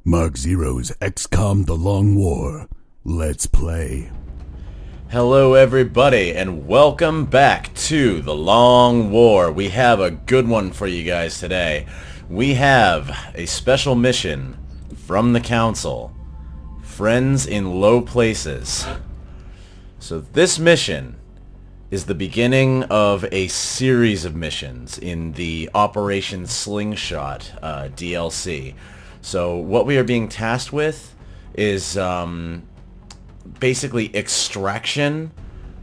Mark Zero's XCOM The Long War. Let's play. Hello everybody and welcome back to The Long War. We have a good one for you guys today. We have a special mission from the Council. Friends in Low Places. So this mission is the beginning of a series of missions in the Operation Slingshot DLC. So what we are being tasked with is basically extraction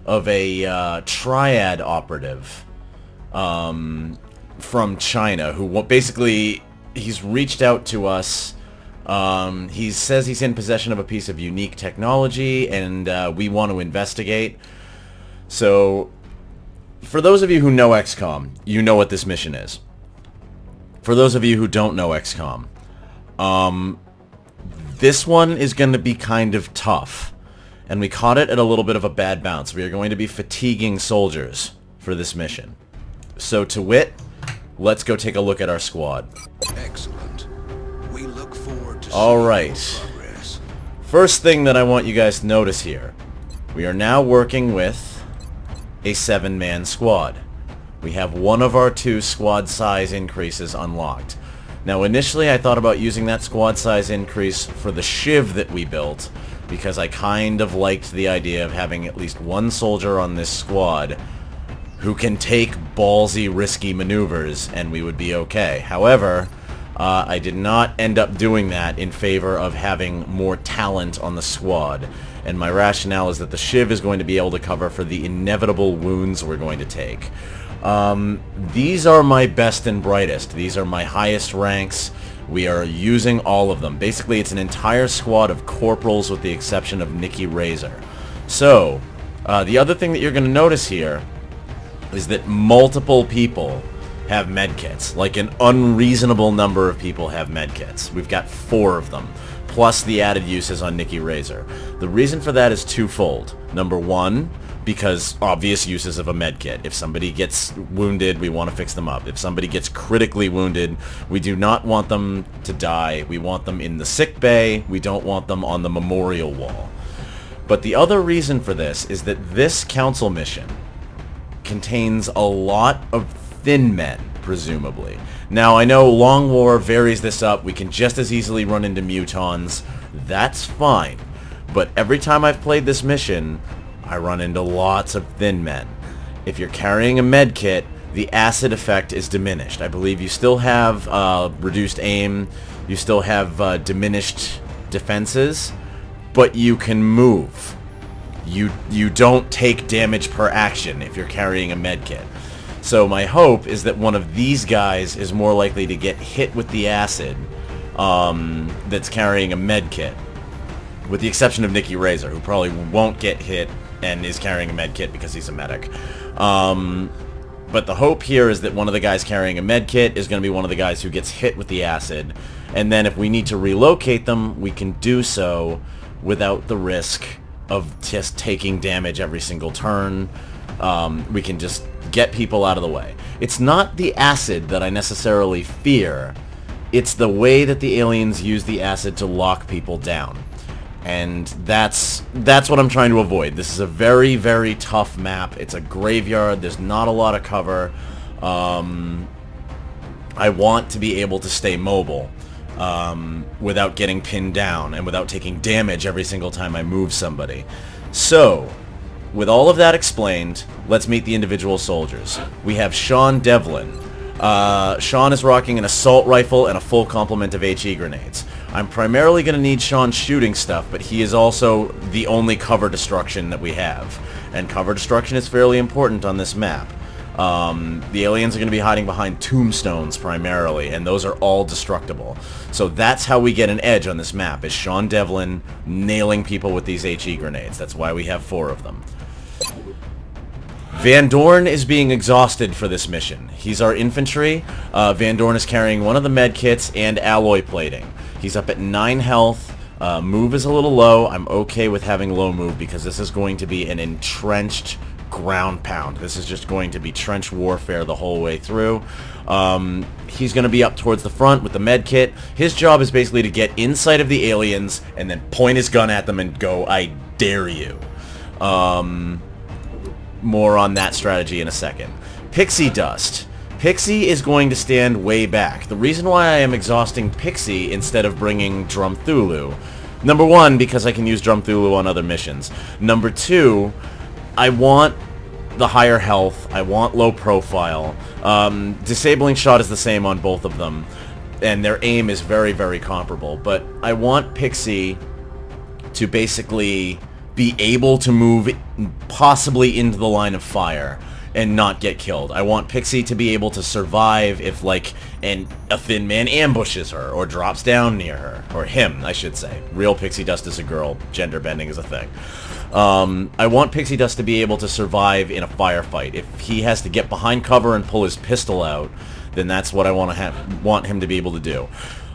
of a Triad operative from China, who basically, he's reached out to us. He says he's in possession of a piece of unique technology, and we want to investigate. So, for those of you who know XCOM, you know what this mission is. For those of you who don't know XCOM, this one is going to be kind of tough, and we caught it at a little bit of a bad bounce. We are going to be fatiguing soldiers for this mission. So to wit, let's go take a look at our squad. Excellent. We look forward to All right. progress. First thing that I want you guys to notice here, we are now working with a 7-man squad. We have one of our 2 squad size increases unlocked. Now initially I thought about using that squad size increase for the shiv that we built, because I kind of liked the idea of having at least one soldier on this squad who can take ballsy, risky maneuvers, and we would be okay. However, I did not end up doing that in favor of having more talent on the squad, and my rationale is that the shiv is going to be able to cover for the inevitable wounds we're going to take. These are my best and brightest. These are my highest ranks. We are using all of them. Basically, it's an entire squad of corporals with the exception of Nikki Razor. So, the other thing that you're going to notice here is that multiple people have medkits. Like an unreasonable number of people have medkits. We've got 4 of them, plus the added uses on Nikki Razor. The reason for that is twofold. Number one, because obvious uses of a medkit. If somebody gets wounded, we want to fix them up. If somebody gets critically wounded, we do not want them to die. We want them in the sick bay. We don't want them on the memorial wall. But the other reason for this is that this council mission contains a lot of thin men, presumably. Now, I know Long War varies this up. We can just as easily run into mutons. That's fine. But every time I've played this mission, I run into lots of thin men. If you're carrying a med kit, the acid effect is diminished. I believe you still have reduced aim, you still have diminished defenses, but you can move. You don't take damage per action if you're carrying a med kit. So my hope is that one of these guys is more likely to get hit with the acid that's carrying a med kit, with the exception of Nikki Razor, who probably won't get hit and is carrying a med kit because he's a medic. But the hope here is that one of the guys carrying a med kit is going to be one of the guys who gets hit with the acid, and then if we need to relocate them, we can do so without the risk of just taking damage every single turn. We can just get people out of the way. It's not the acid that I necessarily fear, it's the way that the aliens use the acid to lock people down. And that's what I'm trying to avoid. This is a very, very tough map. It's a graveyard. There's not a lot of cover. I want to be able to stay mobile without getting pinned down and without taking damage every single time I move somebody. So, with all of that explained, let's meet the individual soldiers. We have Sean Devlin. Sean is rocking an assault rifle and a full complement of HE grenades. I'm primarily going to need Sean shooting stuff, but he is also the only cover destruction that we have. And cover destruction is fairly important on this map. The aliens are going to be hiding behind tombstones primarily, and those are all destructible. So that's how we get an edge on this map, is Sean Devlin nailing people with these HE grenades. That's why we have 4 of them. Van Dorn is being exhausted for this mission. He's our infantry. Van Dorn is carrying one of the med kits and alloy plating. He's up at 9 health. Move is a little low. I'm okay with having low move because this is going to be an entrenched ground pound. This is just going to be trench warfare the whole way through. He's going to be up towards the front with the med kit. His job is basically to get inside of the aliens and then point his gun at them and go, I dare you. More on that strategy in a second. Pixie Dust. Pixie is going to stand way back. The reason why I am exhausting Pixie instead of bringing Drumthulu, number one, because I can use Drumthulu on other missions. Number two, I want the higher health. I want low profile. Disabling Shot is the same on both of them, and their aim is very, very comparable. But I want Pixie to basically be able to move possibly into the line of fire and not get killed. I want Pixie to be able to survive if, like, a thin man ambushes her or drops down near her. Or him, I should say. Real Pixie Dust is a girl. Gender bending is a thing. I want Pixie Dust to be able to survive in a firefight. If he has to get behind cover and pull his pistol out, then that's what I want him to be able to do.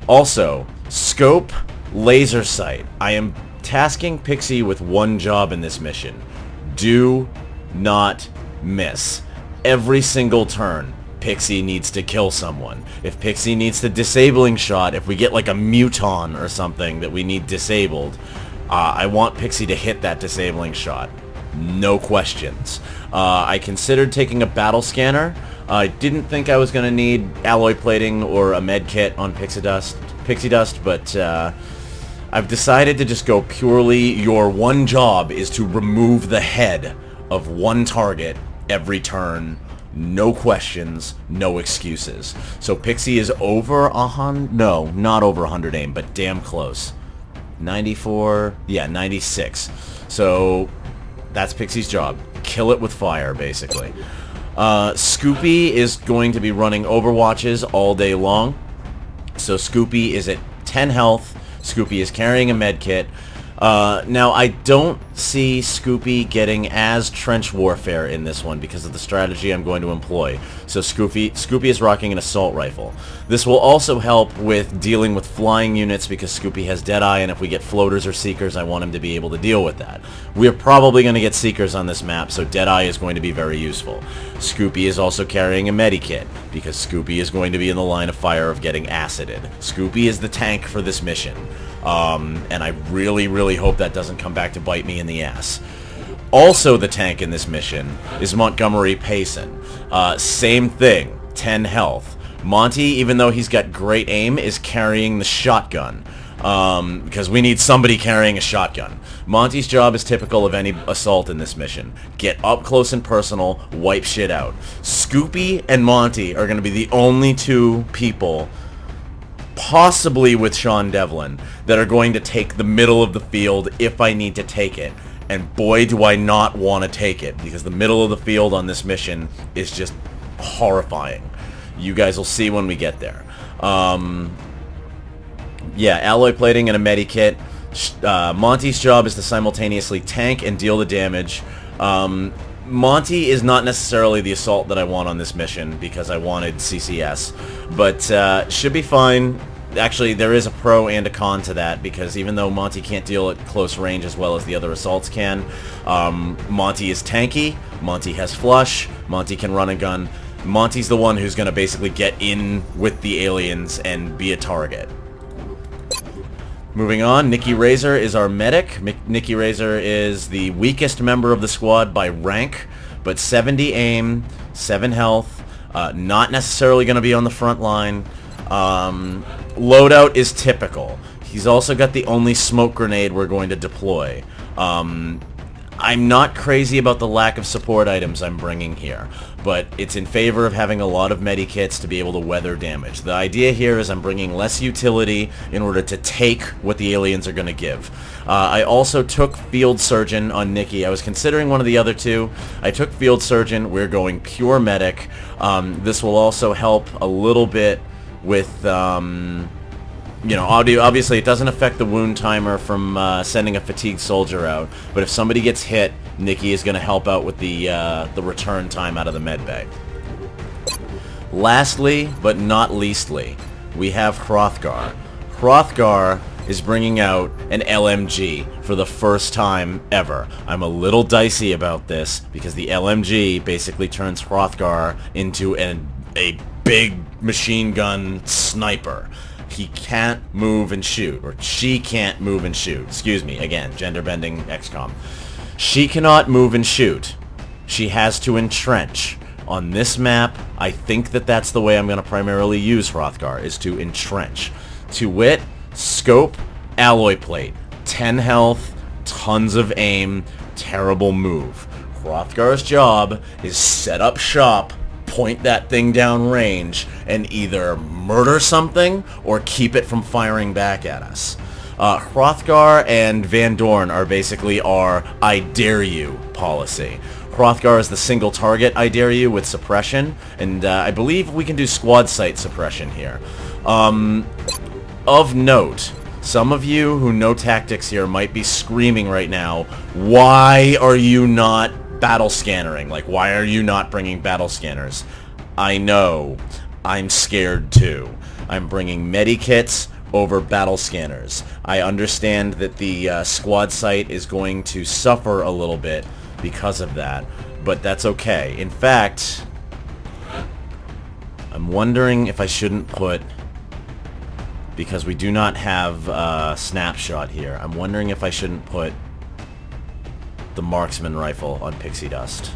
Also, Scope, Laser Sight. I am tasking Pixie with one job in this mission. Do not miss. Every single turn, Pixie needs to kill someone. If Pixie needs to Disabling Shot, if we get like a Muton or something that we need disabled, I want Pixie to hit that Disabling Shot. No questions. I considered taking a Battle Scanner. I didn't think I was going to need alloy plating or a med kit on Pixie Dust, but I've decided to just go purely, your one job is to remove the head of one target every turn. No questions, no excuses. So Pixie is over 100, no, not over 100 aim, but damn close. 94, yeah, 96. So that's Pixie's job. Kill it with fire, basically. Scoopy is going to be running Overwatches all day long. So Scoopy is at 10 health. Scoopy is carrying a med kit. Now, I don't see Scoopy getting as trench warfare in this one because of the strategy I'm going to employ. So Scoopy is rocking an assault rifle. This will also help with dealing with flying units because Scoopy has Deadeye, and if we get floaters or seekers, I want him to be able to deal with that. We're probably going to get seekers on this map, so Deadeye is going to be very useful. Scoopy is also carrying a medikit because Scoopy is going to be in the line of fire of getting acided. Scoopy is the tank for this mission. And I really, really hope that doesn't come back to bite me in the ass. Also the tank in this mission is Montgomery Payson. Same thing, 10 health. Monty, even though he's got great aim, is carrying the shotgun. Because we need somebody carrying a shotgun. Monty's job is typical of any assault in this mission. Get up close and personal, wipe shit out. Scoopy and Monty are going to be the only two people, possibly with Sean Devlin, that are going to take the middle of the field if I need to take it. And boy, do I not want to take it, because the middle of the field on this mission is just horrifying. You guys will see when we get there. Yeah, alloy plating and a medikit. Monty's job is to simultaneously tank and deal the damage. Monty is not necessarily the assault that I want on this mission because I wanted CCS, but should be fine. Actually, there is a pro and a con to that, because even though Monty can't deal at close range as well as the other assaults can, Monty is tanky, Monty has flush, Monty can run a gun. Monty's the one who's going to basically get in with the aliens and be a target. Moving on, Nikki Razor is our medic. Nikki Razor is the weakest member of the squad by rank, but 70 aim, 7 health, not necessarily going to be on the front line. Loadout is typical. He's also got the only smoke grenade we're going to deploy. I'm not crazy about the lack of support items I'm bringing here, but it's in favor of having a lot of medikits to be able to weather damage. The idea here is I'm bringing less utility in order to take what the aliens are going to give. I also took Field Surgeon on Nikki. I was considering one of the other two. I took Field Surgeon. We're going pure medic. This will also help a little bit with... you know, obviously it doesn't affect the wound timer from sending a fatigued soldier out, but if somebody gets hit, Nikki is going to help out with the return time out of the med bay. Lastly, but not leastly, we have Hrothgar. Hrothgar is bringing out an LMG for the first time ever. I'm a little dicey about this because the LMG basically turns Hrothgar into a big machine gun sniper. He can't move and shoot, or she can't move and shoot. Excuse me, again, gender-bending XCOM. She cannot move and shoot. She has to entrench. On this map, I think that that's the way I'm going to primarily use Hrothgar, is to entrench. To wit, scope, alloy plate, 10 health, tons of aim, terrible move. Hrothgar's job is set up shop, point that thing down range, and either murder something or keep it from firing back at us. Hrothgar and Van Dorn are basically our I dare you policy. Hrothgar is the single target I dare you with suppression, and I believe we can do squad site suppression here. Of note, some of you who know tactics here might be screaming right now, why are you not battle scannering? Like, why are you not bringing battle scanners? I know. I'm scared too. I'm bringing medikits over battle scanners. I understand that the squad site is going to suffer a little bit because of that, but that's okay. In fact, I'm wondering if I shouldn't put, because we do not have a snapshot here, I'm wondering if I shouldn't put the marksman rifle on pixie dust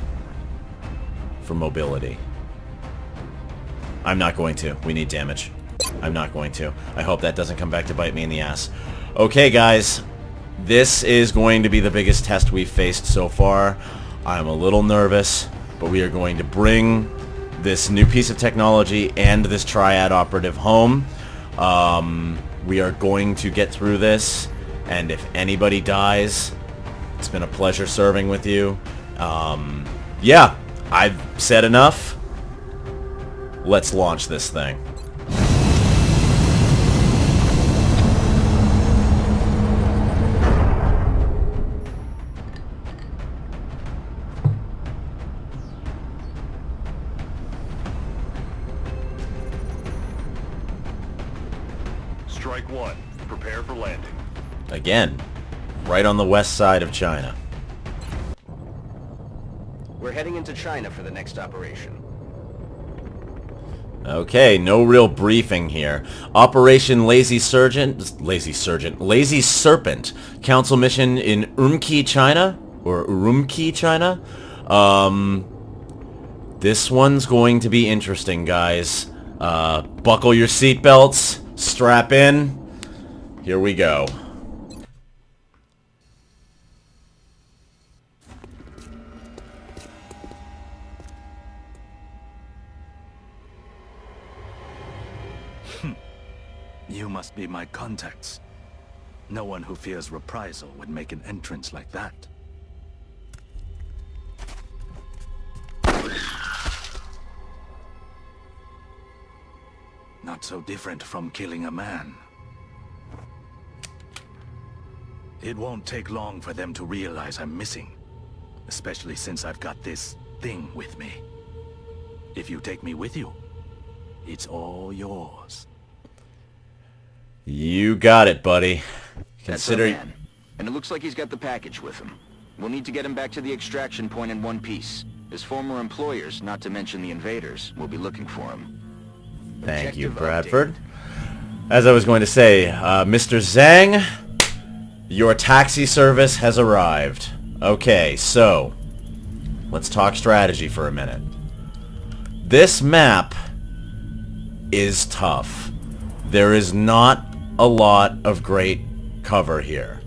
for mobility. I'm not going to. We need damage. I'm not going to. I hope that doesn't come back to bite me in the ass. Okay, guys. This is going to be the biggest test we've faced so far. I'm a little nervous, but we are going to bring this new piece of technology and this Triad operative home. We are going to get through this, and if anybody dies, it's been a pleasure serving with you. Yeah, I've said enough. Let's launch this thing. Strike one. Prepare for landing. Again, right on the west side of China. We're heading into China for the next operation. Okay, no real briefing here. Operation Lazy Serpent, Council mission in Urumqi, China, or Urumqi, China. This one's going to be interesting, guys. Buckle your seatbelts, strap in. Here we go. You must be my contacts. No one who fears reprisal would make an entrance like that. Not so different from killing a man. It won't take long for them to realize I'm missing. Especially since I've got this thing with me. If you take me with you, it's all yours. You got it, buddy. That's our man. And it looks like he's got the package with him. We'll need to get him back to the extraction point in one piece. His former employers, not to mention the invaders, will be looking for him. Thank you, Objective Bradford. As I was going to say, Mr. Zhang, your taxi service has arrived. Okay, so let's talk strategy for a minute. This map is tough. There is not a lot of great cover here.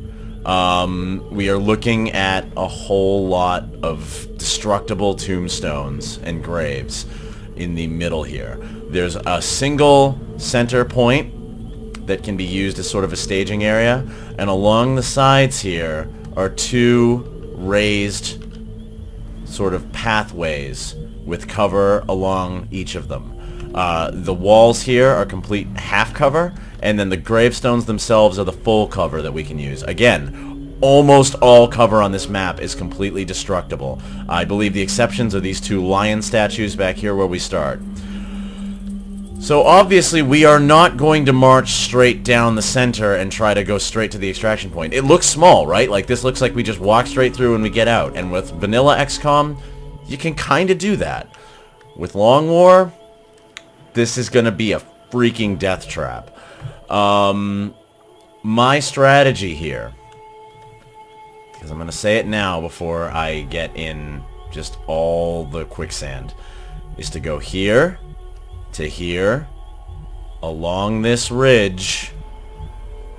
We are looking at a whole lot of destructible tombstones and graves in the middle here. There's a single center point that can be used as sort of a staging area, and along the sides here are two raised sort of pathways with cover along each of them. The walls here are complete half cover, and then the gravestones themselves are the full cover that we can use. Again, almost all cover on this map is completely destructible. I believe the exceptions are these two lion statues back here where we start. So obviously we are not going to march straight down the center and try to go straight to the extraction point. It looks small, right? Like this looks like we just walk straight through and we get out. And with vanilla XCOM, you can kind of do that. With Long War, this is going to be a freaking death trap. My strategy here, because I'm going to say it now before I get in just all the quicksand, is to go here to here, along this ridge,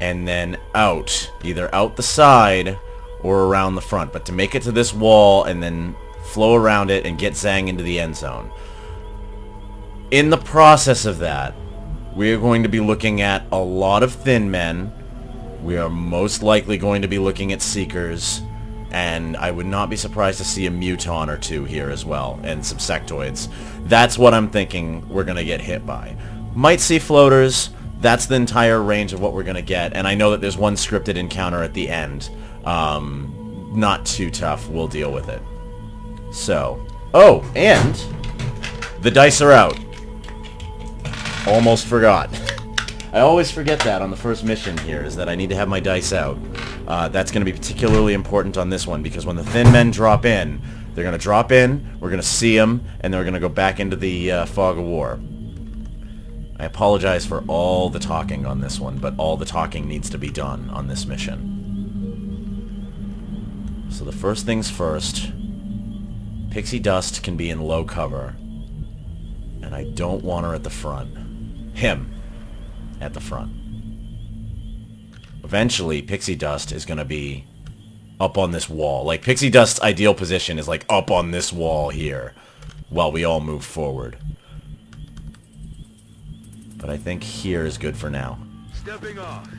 and then out. Either out the side or around the front. But to make it to this wall and then flow around it and get Zhang into the end zone. In the process of that, we are going to be looking at a lot of thin men. We are most likely going to be looking at Seekers, and I would not be surprised to see a Muton or two here as well, and some Sectoids. That's what I'm thinking we're going to get hit by. Might see floaters. That's the entire range of what we're going to get, and I know that there's one scripted encounter at the end. Not too tough. We'll deal with it. So, oh, and the dice are out. Almost forgot. I always forget that on the first mission here, is that I need to have my dice out. That's going to be particularly important on this one, because when the thin men drop in, they're going to drop in, we're going to see them, and then we're going to go back into the fog of war. I apologize for all the talking on this one, but all the talking needs to be done on this mission. So the first things first, Pixie Dust can be in low cover, and I don't want her at the front. Him at the front. Eventually, Pixie Dust is going to be up on this wall. Like, Pixie Dust's ideal position is, like, up on this wall here while we all move forward. But I think here is good for now. Stepping off.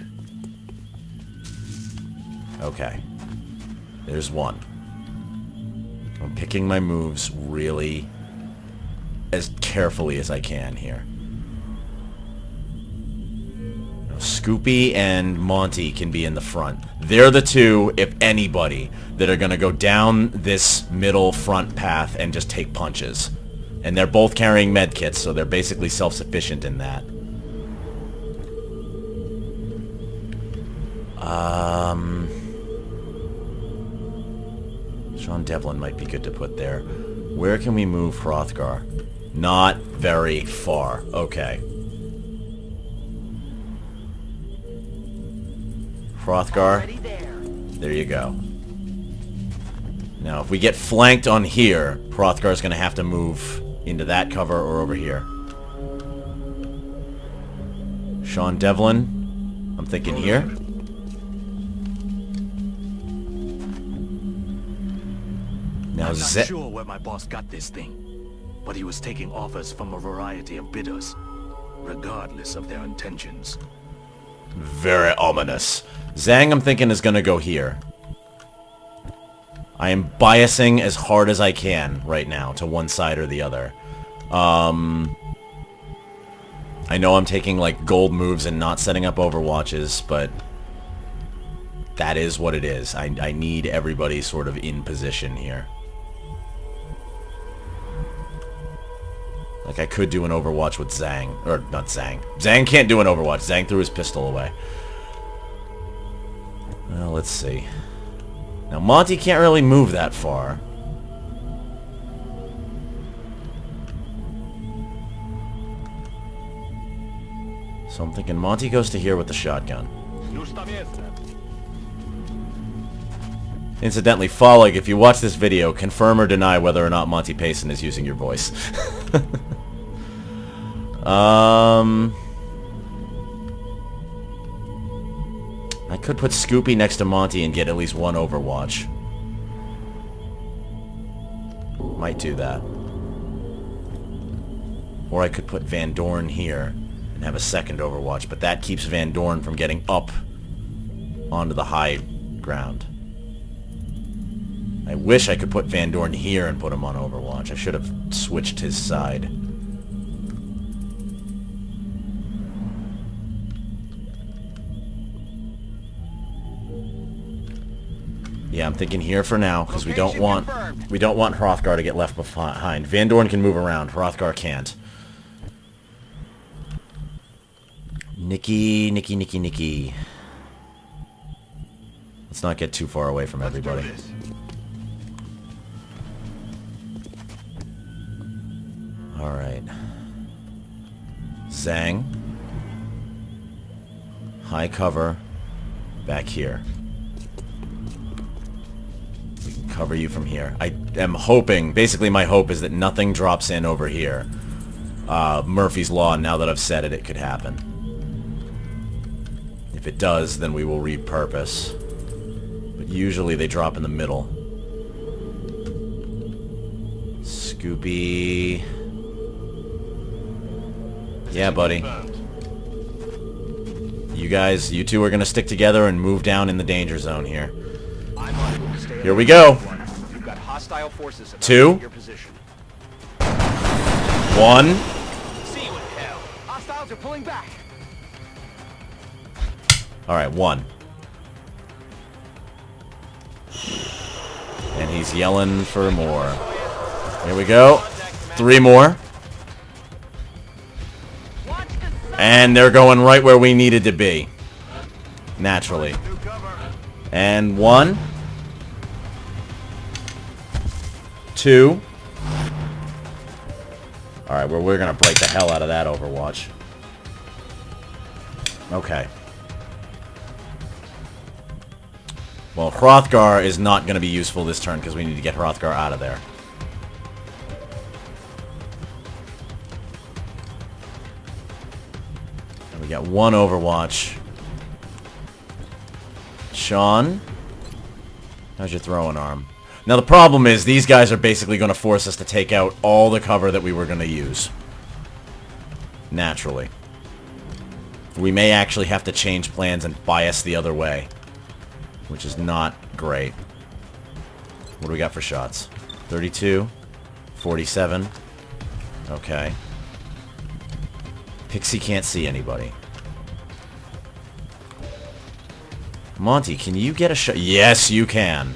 Okay. There's one. I'm picking my moves really as carefully as I can here. Scoopy and Monty can be in the front. They're the two, if anybody, that are going to go down this middle front path and just take punches. And they're both carrying medkits, so they're basically self-sufficient in that. Sean Devlin might be good to put there. Where can we move Hrothgar? Not very far. Okay. Hrothgar, there you go. Now, if we get flanked on here, Hrothgar's going to have to move into that cover or over here. Sean Devlin, I'm thinking here. Now, I'm not sure where my boss got this thing, but he was taking offers from a variety of bidders, regardless of their intentions. Very ominous. Zhang, I'm thinking, is going to go here. I am biasing as hard as I can right now to one side or the other. I know I'm taking, like, gold moves and not setting up overwatches, but that is what it is. I need everybody sort of in position here. Like, I could do an overwatch with Zhang. Or, not Zhang. Zhang can't do an overwatch. Zhang threw his pistol away. Well, let's see. Now, Monty can't really move that far. So I'm thinking Monty goes to here with the shotgun. Incidentally, Flake, if you watch this video, confirm or deny whether or not Monty Payson is using your voice. I could put Scoopy next to Monty and get at least one overwatch. Might do that. Or I could put Van Dorn here and have a second overwatch, but that keeps Van Dorn from getting up onto the high ground. I wish I could put Van Dorn here and put him on overwatch. I should have switched his side. Yeah, I'm thinking here for now, because we don't want Hrothgar to get left behind. Van Dorn can move around. Hrothgar can't. Nikki. Let's not get too far away from everybody. Alright. Zhang. High cover. Back here. We can cover you from here. I am hoping, basically my hope is that nothing drops in over here. Murphy's Law, now that I've said it, it could happen. If it does, then we will repurpose. But usually they drop in the middle. Scoopy. Yeah, buddy. You two are gonna stick together and move down in the danger zone here. Here we go. 2. 1. Hostiles are pulling back. Alright, 1. And he's yelling for more. Here we go. 3 more. And they're going right where we needed to be. Naturally. And 1. 2. Alright, well, we're gonna break the hell out of that Overwatch. Okay. Well, Hrothgar is not gonna be useful this turn because we need to get Hrothgar out of there. And we got 1 Overwatch. Sean, how's your throwing arm? Now the problem is these guys are basically going to force us to take out all the cover that we were going to use. Naturally. We may actually have to change plans and bias the other way. Which is not great. What do we got for shots? 32. 47. Okay. Pixie can't see anybody. Monty, can you get a shot? Yes, you can.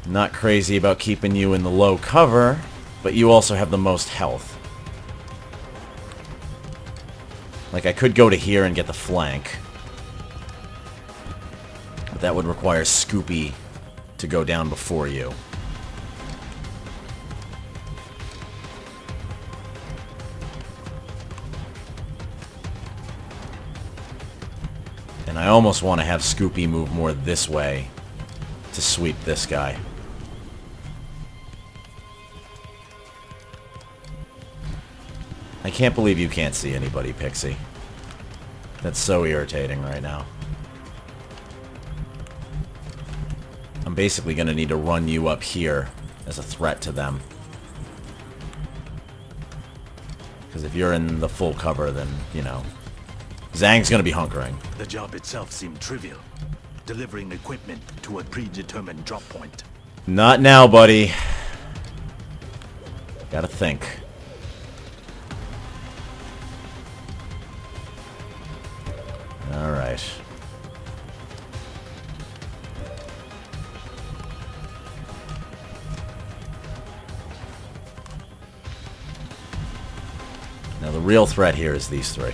Not crazy about keeping you in the low cover, but you also have the most health. Like, I could go to here and get the flank. But that would require Scoopy to go down before you. And I almost want to have Scoopy move more this way to sweep this guy. I can't believe you can't see anybody, Pixie. That's so irritating right now. I'm basically going to need to run you up here as a threat to them. Because if you're in the full cover, then, you know, Zhang's going to be hunkering. The job itself seemed trivial. Delivering equipment to a predetermined drop point. Not now, buddy. Gotta think. Alright. Now the real threat here is these 3.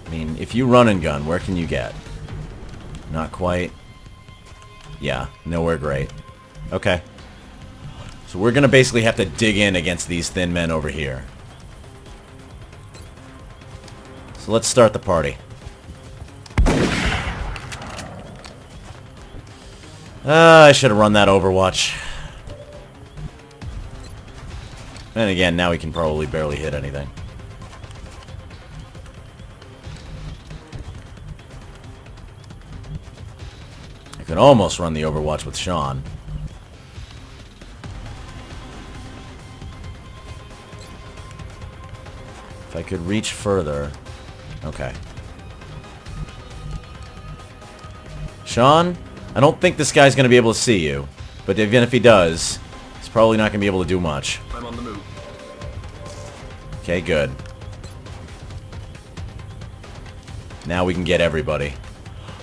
I mean, if you run and gun, where can you get? Not quite. Yeah, nowhere great. Okay. So we're gonna basically have to dig in against these thin men over here. So let's start the party. I should have run that Overwatch. And again, now we can probably barely hit anything. I could almost run the Overwatch with Sean. If I could reach further. Okay. Sean, I don't think this guy's going to be able to see you. But even if he does, he's probably not going to be able to do much. I'm on the move. Okay, good. Now we can get everybody.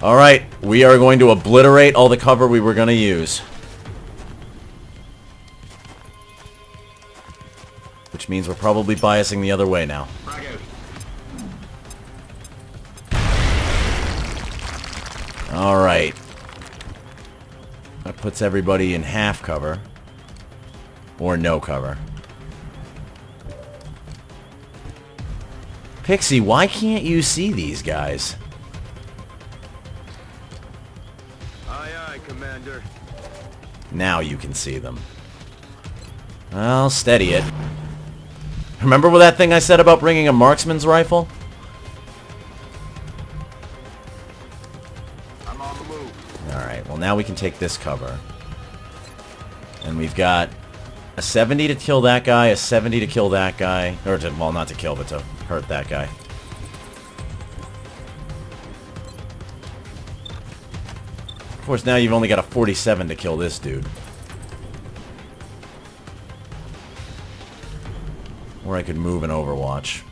Alright, we are going to obliterate all the cover we were going to use. Which means we're probably biasing the other way now. Alright. That puts everybody in half cover. Or no cover. Pixie, why can't you see these guys? Aye, aye, Commander. Now you can see them. Well, steady it. Remember what that thing I said about bringing a marksman's rifle? I'm on the move. Alright, well now we can take this cover. And we've got a 70 to kill that guy, a 70 to kill that guy. Or to, well, not to kill, but to hurt that guy. Of course, now you've only got a 47 to kill this dude. Or I could move an Overwatch.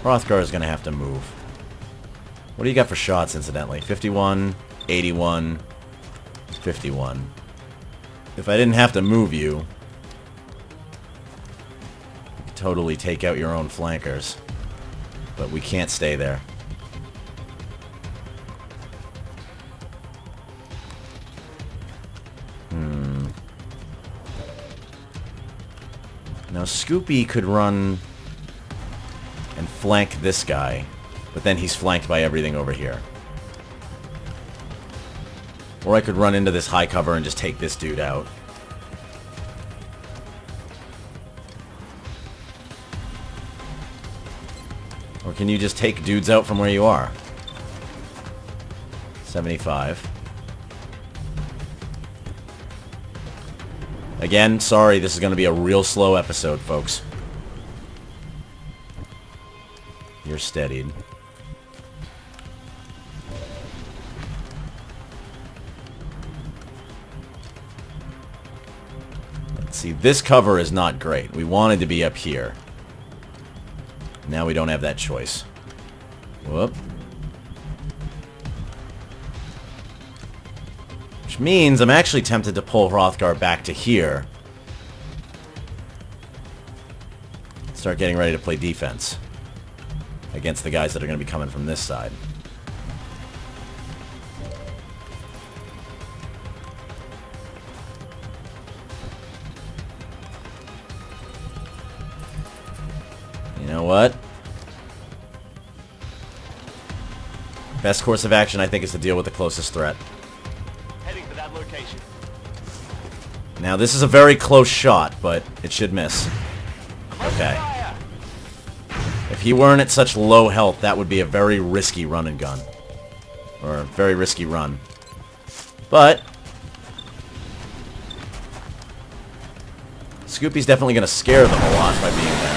Hrothgar is going to have to move. What do you got for shots, incidentally? 51, 81, 51. If I didn't have to move you, you could totally take out your own flankers. But we can't stay there. Now Scoopy could run and flank this guy, but then he's flanked by everything over here. Or I could run into this high cover and just take this dude out. Or can you just take dudes out from where you are? 75. Again, sorry, this is going to be a real slow episode, folks. You're steadied. Let's see, this cover is not great. We wanted to be up here. Now we don't have that choice. Whoop. Which means I'm actually tempted to pull Hrothgar back to here. Start getting ready to play defense against the guys that are going to be coming from this side. You know what? Best course of action, I think, is to deal with the closest threat. Heading to that location. Now, this is a very close shot, but it should miss. Okay. If he weren't at such low health, that would be a very risky run and gun. Or a very risky run. But Scoopy's definitely going to scare them a lot by being there.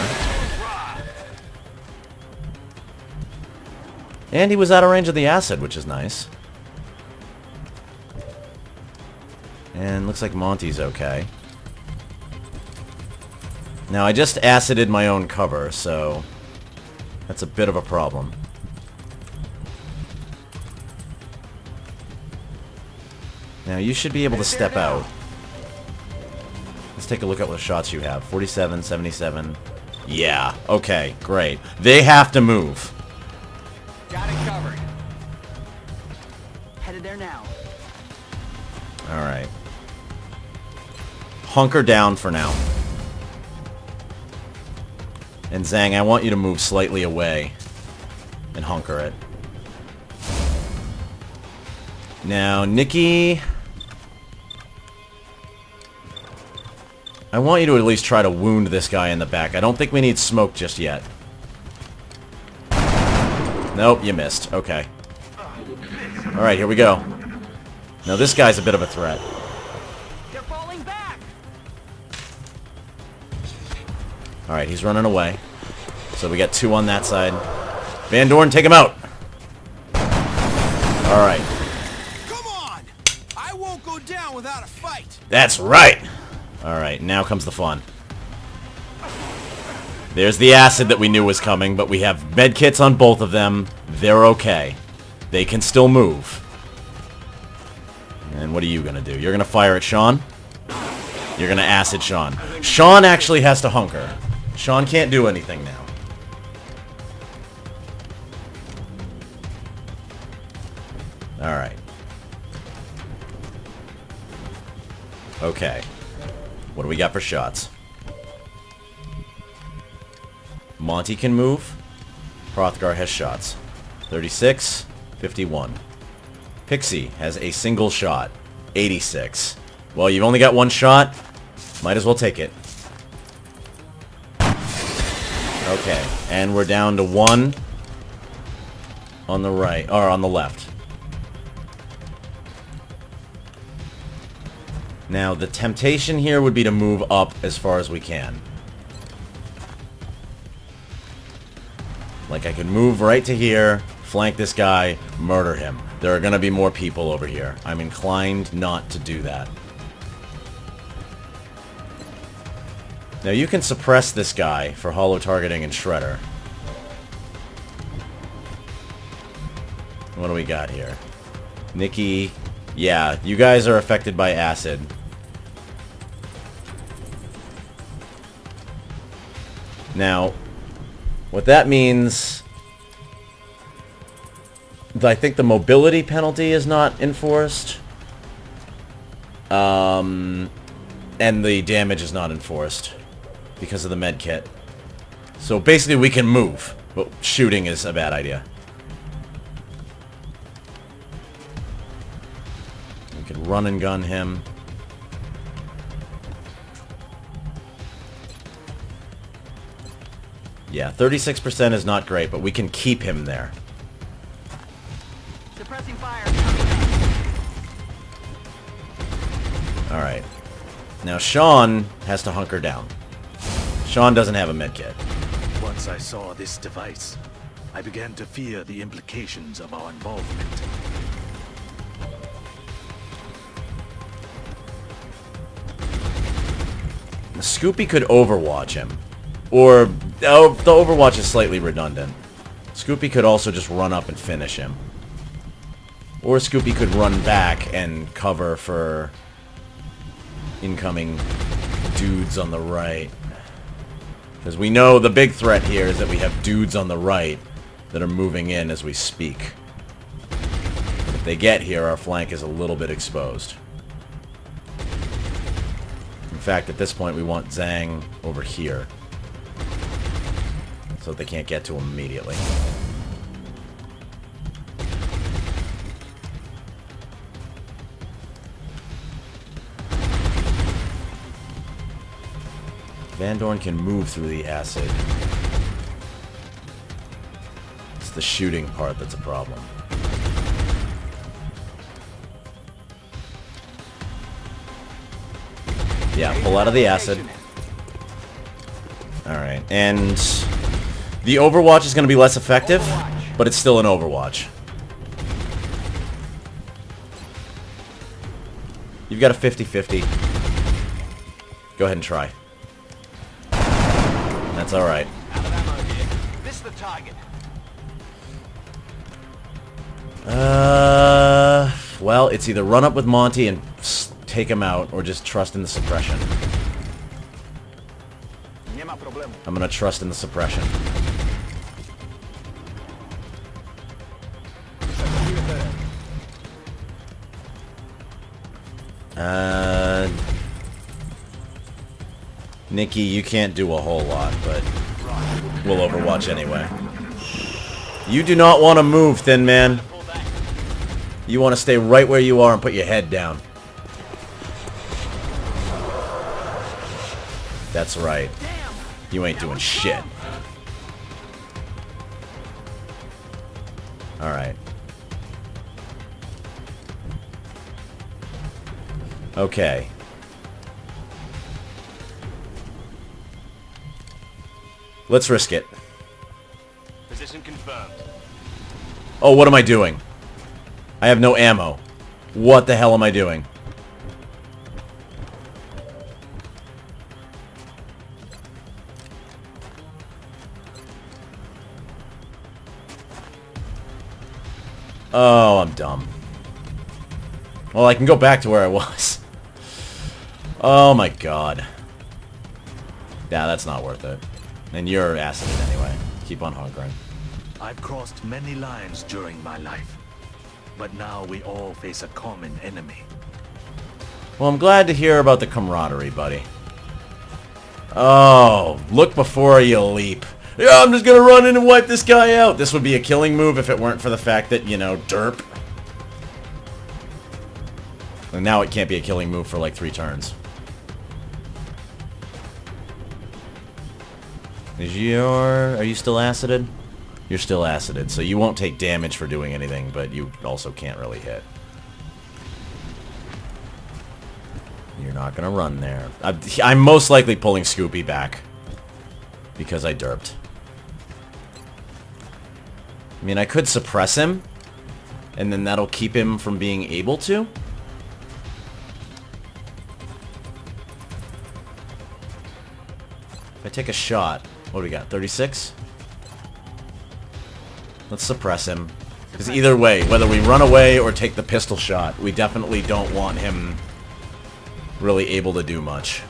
And he was out of range of the acid, which is nice. And looks like Monty's okay. Now, I just acided my own cover, so that's a bit of a problem. Now, you should be able to step out. Let's take a look at what shots you have. 47, 77. Yeah, okay, great. They have to move. Got it covered. Headed there now. Alright. Hunker down for now. And Zhang, I want you to move slightly away and hunker it. Now, Nikki, I want you to at least try to wound this guy in the back. I don't think we need smoke just yet. Nope, you missed. Okay. Alright, here we go. Now this guy's a bit of a threat. They're falling back. Alright, he's running away. So we got two on that side. Van Dorn, take him out! Alright. Come on! I won't go down without a fight! That's right! Alright, now comes the fun. There's the acid that we knew was coming, but we have medkits on both of them. They're okay. They can still move. And what are you gonna do? You're gonna fire at Sean? You're gonna acid Sean. Sean actually has to hunker. Sean can't do anything now. Alright. Okay. What do we got for shots? Monty can move. Hrothgar has shots. 36, 51. Pixie has a single shot. 86. Well, you've only got one shot. Might as well take it. Okay, and we're down to one on the right, or on the left. Now, the temptation here would be to move up as far as we can. Like, I could move right to here, flank this guy, murder him. There are going to be more people over here. I'm inclined not to do that. Now, you can suppress this guy for hollow targeting and shredder. What do we got here? Nikki. Yeah, you guys are affected by acid. Now, what that means... I think the mobility penalty is not enforced. And the damage is not enforced because of the med kit. So basically we can move, but shooting is a bad idea. We could run and gun him. Yeah, 36% is not great, but we can keep him there. Suppressing fire. Alright. Now Sean has to hunker down. Sean doesn't have a medkit. Once I saw this device, I began to fear the implications of our involvement. Scoopy could overwatch him. Or, oh, the overwatch is slightly redundant. Scoopy could also just run up and finish him. Or Scoopy could run back and cover for incoming dudes on the right. Because we know the big threat here is that we have dudes on the right that are moving in as we speak. If they get here, our flank is a little bit exposed. In fact, at this point, we want Zhang over here. So that they can't get to him immediately. Van Dorn can move through the acid. It's the shooting part that's a problem. Yeah, pull out of the acid. Alright, and the Overwatch is going to be less effective, but it's still an Overwatch. You've got a 50-50. Go ahead and try. That's alright. Out of ammo here. This the target. Well, it's either run up with Monty and take him out, or just trust in the suppression. I'm gonna trust in the suppression. Nikki, you can't do a whole lot, but we'll Overwatch anyway. You do not want to move, Thin Man. You want to stay right where you are and put your head down. That's right. You ain't doing shit. Alright. Okay. Let's risk it. Position confirmed. Oh, what am I doing? I have no ammo. What the hell am I doing? Oh, I'm dumb. Well, I can go back to where I was. Oh my god. Yeah, that's not worth it. And you're acid anyway. Keep on hunkering. I've crossed many lines during my life, but now we all face a common enemy. Well, I'm glad to hear about the camaraderie, buddy. Oh, look before you leap. Yeah, I'm just gonna run in and wipe this guy out. This would be a killing move if it weren't for the fact that, you know, derp. And now it can't be a killing move for like 3 turns. Are you still acided? You're still acided, so you won't take damage for doing anything, but you also can't really hit. You're not gonna run there. I'm most likely pulling Scoopy back. Because I derped. I mean, I could suppress him. And then that'll keep him from being able to. If I take a shot... What do we got? 36? Let's suppress him. Because either way, whether we run away or take the pistol shot, we definitely don't want him really able to do much.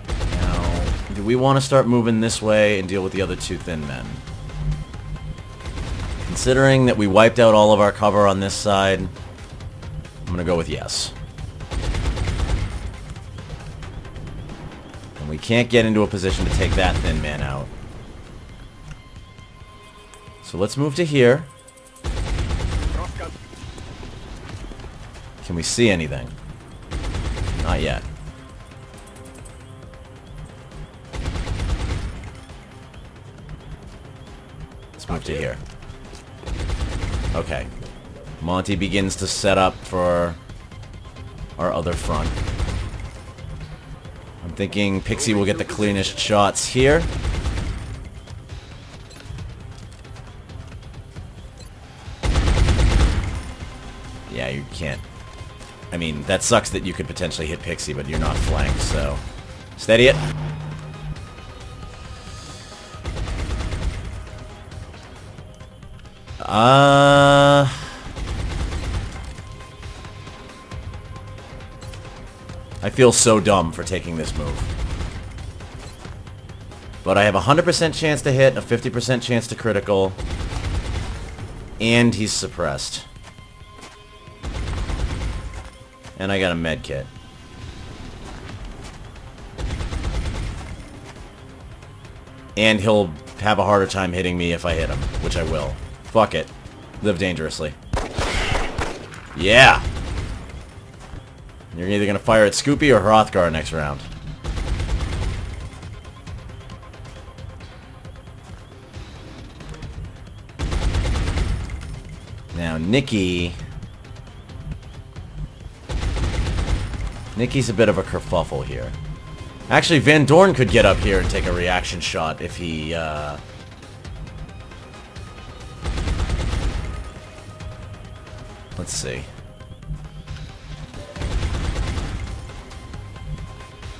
Now, do we want to start moving this way and deal with the other 2 thin men? Considering that we wiped out all of our cover on this side, I'm going to go with yes. And we can't get into a position to take that thin man out. So let's move to here. Can we see anything? Not yet. Let's move to here. Okay. Monty begins to set up for our other front. I'm thinking Pixie will get the cleanest shots here. Yeah, you can't. I mean, that sucks that you could potentially hit Pixie, but you're not flanked, so... Steady it. I feel so dumb for taking this move. But I have a 100% chance to hit, a 50% chance to critical. And he's suppressed. And I got a med kit. And he'll have a harder time hitting me if I hit him, which I will. Fuck it. Live dangerously. Yeah! You're either gonna fire at Scoopy or Hrothgar next round. Now, Nikki's a bit of a kerfuffle here. Actually, Van Dorn could get up here and take a reaction shot if he, Let's see.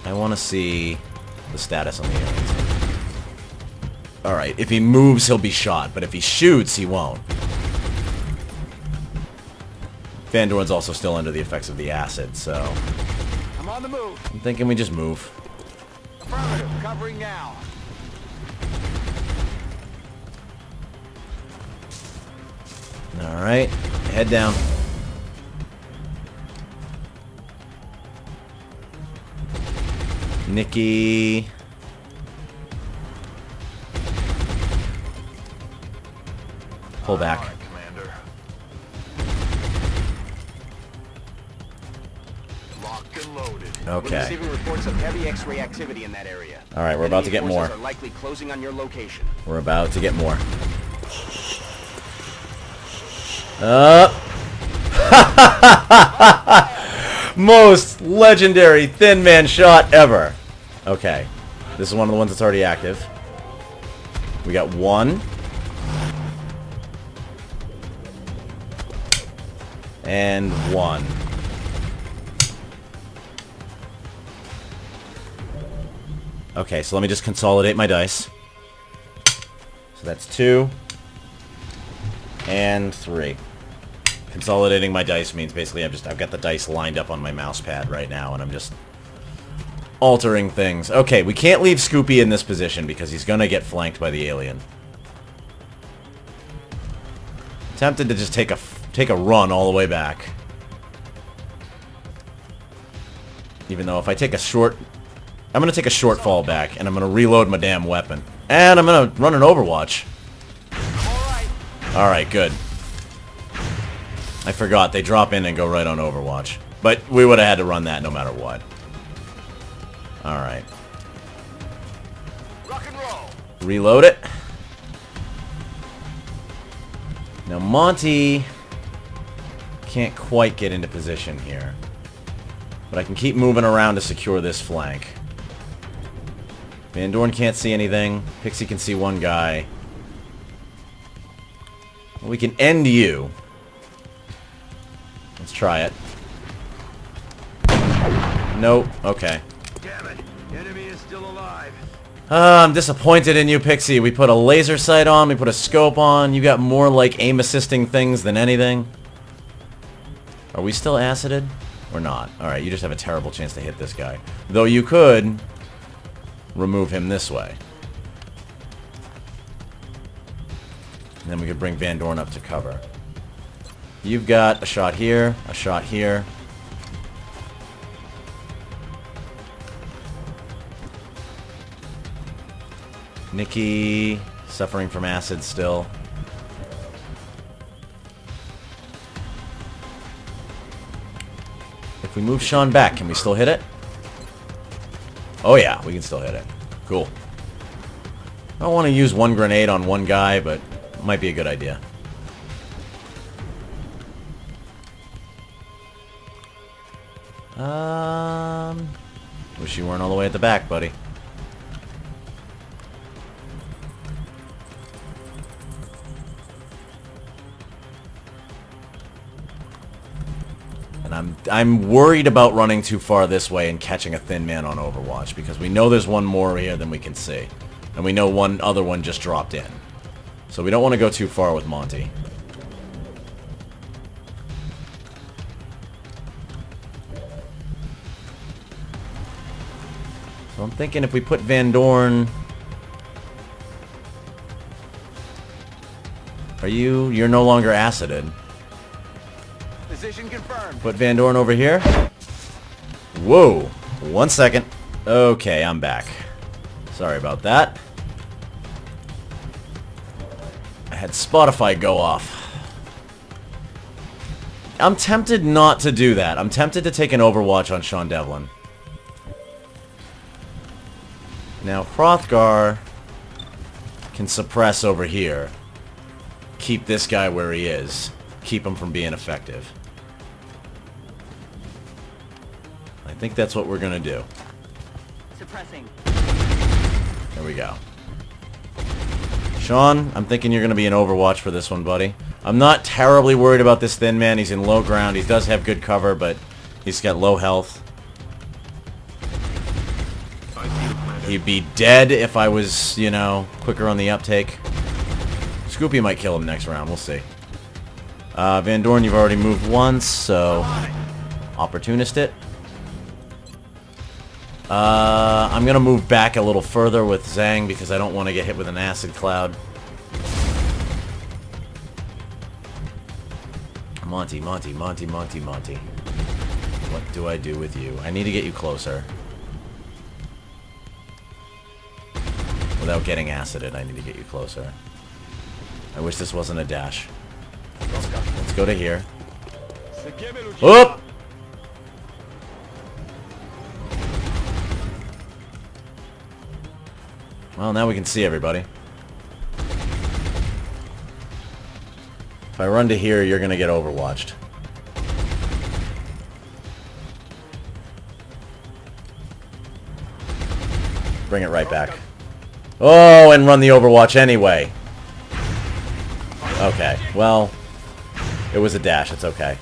I want to see the status on the aliens. Alright, if he moves, he'll be shot, but if he shoots, he won't. Van Dorn's also still under the effects of the acid, so... I'm on the move. I'm thinking we just move. Affirmative, covering now. Alright, head down. Nikki. Pull back. All right, Commander. Locked and loaded. We're Okay. receiving reports of heavy X-ray activity in that area. Alright, we're about to get Enemy more. forces are likely closing on your location. We're about to get more. Up. Most legendary thin man shot ever. Okay. This is one of the ones that's already active. We got one. And one. Okay, so let me just consolidate my dice. So that's 2 and 3. Consolidating my dice means basically I've got the dice lined up on my mouse pad right now, and I'm just altering things. Okay, we can't leave Scoopy in this position because he's gonna get flanked by the alien. Tempted to just take a run all the way back. Even though if I take a short... I'm gonna take a short fall back, and I'm gonna reload my damn weapon. And I'm gonna run an Overwatch. Alright, good. I forgot, they drop in and go right on Overwatch. But we would have had to run that no matter what. Alright. Rock and roll. Reload it. Now Monty can't quite get into position here. But I can keep moving around to secure this flank. Van Dorn can't see anything. Pixie can see one guy. We can end you. Let's try it. Nope. Okay. Damn it. Enemy is still alive. I'm disappointed in you, Pixie. We put a laser sight on, we put a scope on. You got more, like, aim-assisting things than anything. Are we still acided? Or not? Alright, you just have a terrible chance to hit this guy. Though you could remove him this way. And then we could bring Van Dorn up to cover. You've got a shot here, a shot here. Nikki, suffering from acid still. If we move Sean back, can we still hit it? Oh yeah, we can still hit it. Cool. I don't want to use one grenade on one guy, but it might be a good idea. Wish you weren't all the way at the back, buddy. And I'm worried about running too far this way and catching a thin man on Overwatch, because we know there's one more here than we can see. And we know one other one just dropped in. So we don't want to go too far with Monty. So I'm thinking if we put Van Dorn... You're no longer acided. Position confirmed. Put Van Dorn over here. Whoa. 1 second. Okay, I'm back. Sorry about that. I had Spotify go off. I'm tempted not to do that. I'm tempted to take an Overwatch on Sean Devlin. Now, Hrothgar can suppress over here. Keep this guy where he is. Keep him from being effective. I think that's what we're gonna do. Suppressing. There we go. Sean, I'm thinking you're gonna be an Overwatch for this one, buddy. I'm not terribly worried about this thin man. He's in low ground. He does have good cover, but he's got low health. He'd be dead if I was, you know, quicker on the uptake. Scoopy might kill him next round. We'll see. Van Dorn, you've already moved once, so opportunist it. I'm gonna move back a little further with Zhang because I don't want to get hit with an acid cloud. Monty. What do I do with you? I need to get you closer. Without getting acided, I need to get you closer. I wish this wasn't a dash. Let's go to here. Whoop! Well, now we can see everybody. If I run to here, you're gonna get overwatched. Bring it right back. Oh, and run the overwatch anyway. Okay, well, it was a dash, it's okay.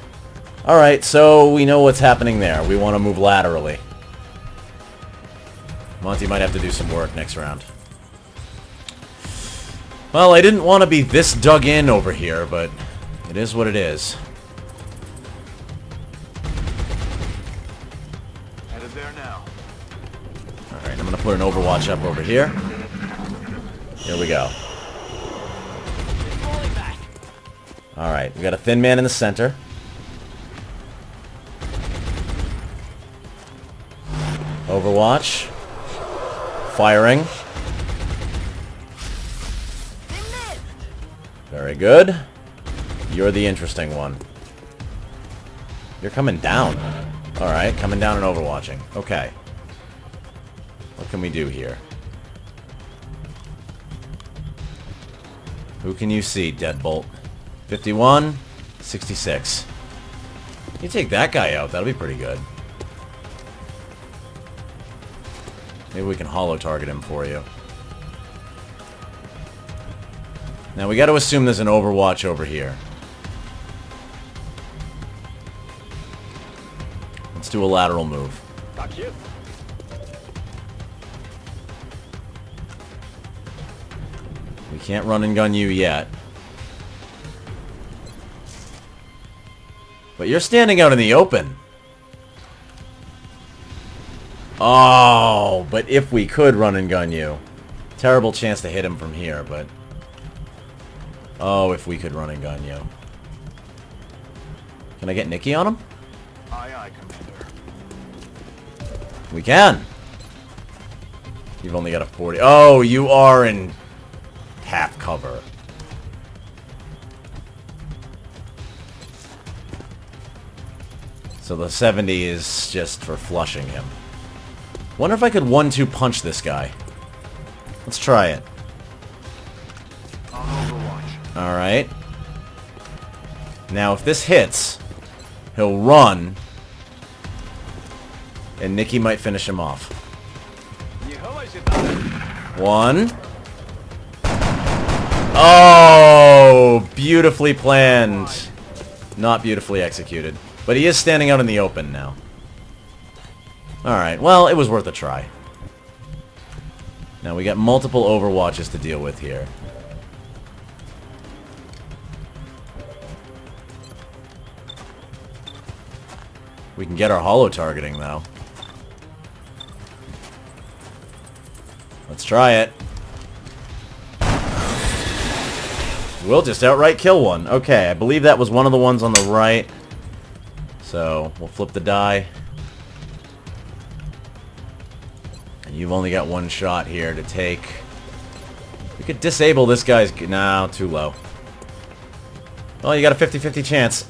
Alright, so we know what's happening there. We want to move laterally. Monty might have to do some work next round. Well, I didn't want to be this dug in over here, but it is what it is. Headed there now. Alright, I'm going to put an Overwatch up over here. Here we go. Alright, we got a thin man in the center. Overwatch. Firing. Very good. You're the interesting one. You're coming down. Alright, coming down and overwatching. Okay. What can we do here? Who can you see, Deadbolt? 51, 66. You take that guy out, that'll be pretty good. Maybe we can holo target him for you. Now we gotta assume there's an Overwatch over here. Let's do a lateral move. Got you. We can't run and gun you yet. But you're standing out in the open. Oh, but if we could run and gun you. Terrible chance to hit him from here, but... Oh, if we could run and gun you. Can I get Nikki on him? Aye, aye, Commander. We can. You've only got a 40. Oh, you are in half cover. So the 70 is just for flushing him. Wonder if I could 1-2 punch this guy. Let's try it. On Overwatch. Alright. Now if this hits, he'll run, and Nikki might finish him off. One. Oh, beautifully planned. Not beautifully executed. But he is standing out in the open now. Alright, well, it was worth a try. Now we got multiple Overwatches to deal with here. We can get our holo targeting, though. Let's try it. We'll just outright kill one. Okay, I believe that was one of the ones on the right. So, we'll flip the die. And you've only got one shot here to take. We could disable this guy's... No, too low. Well, you got a 50-50 chance.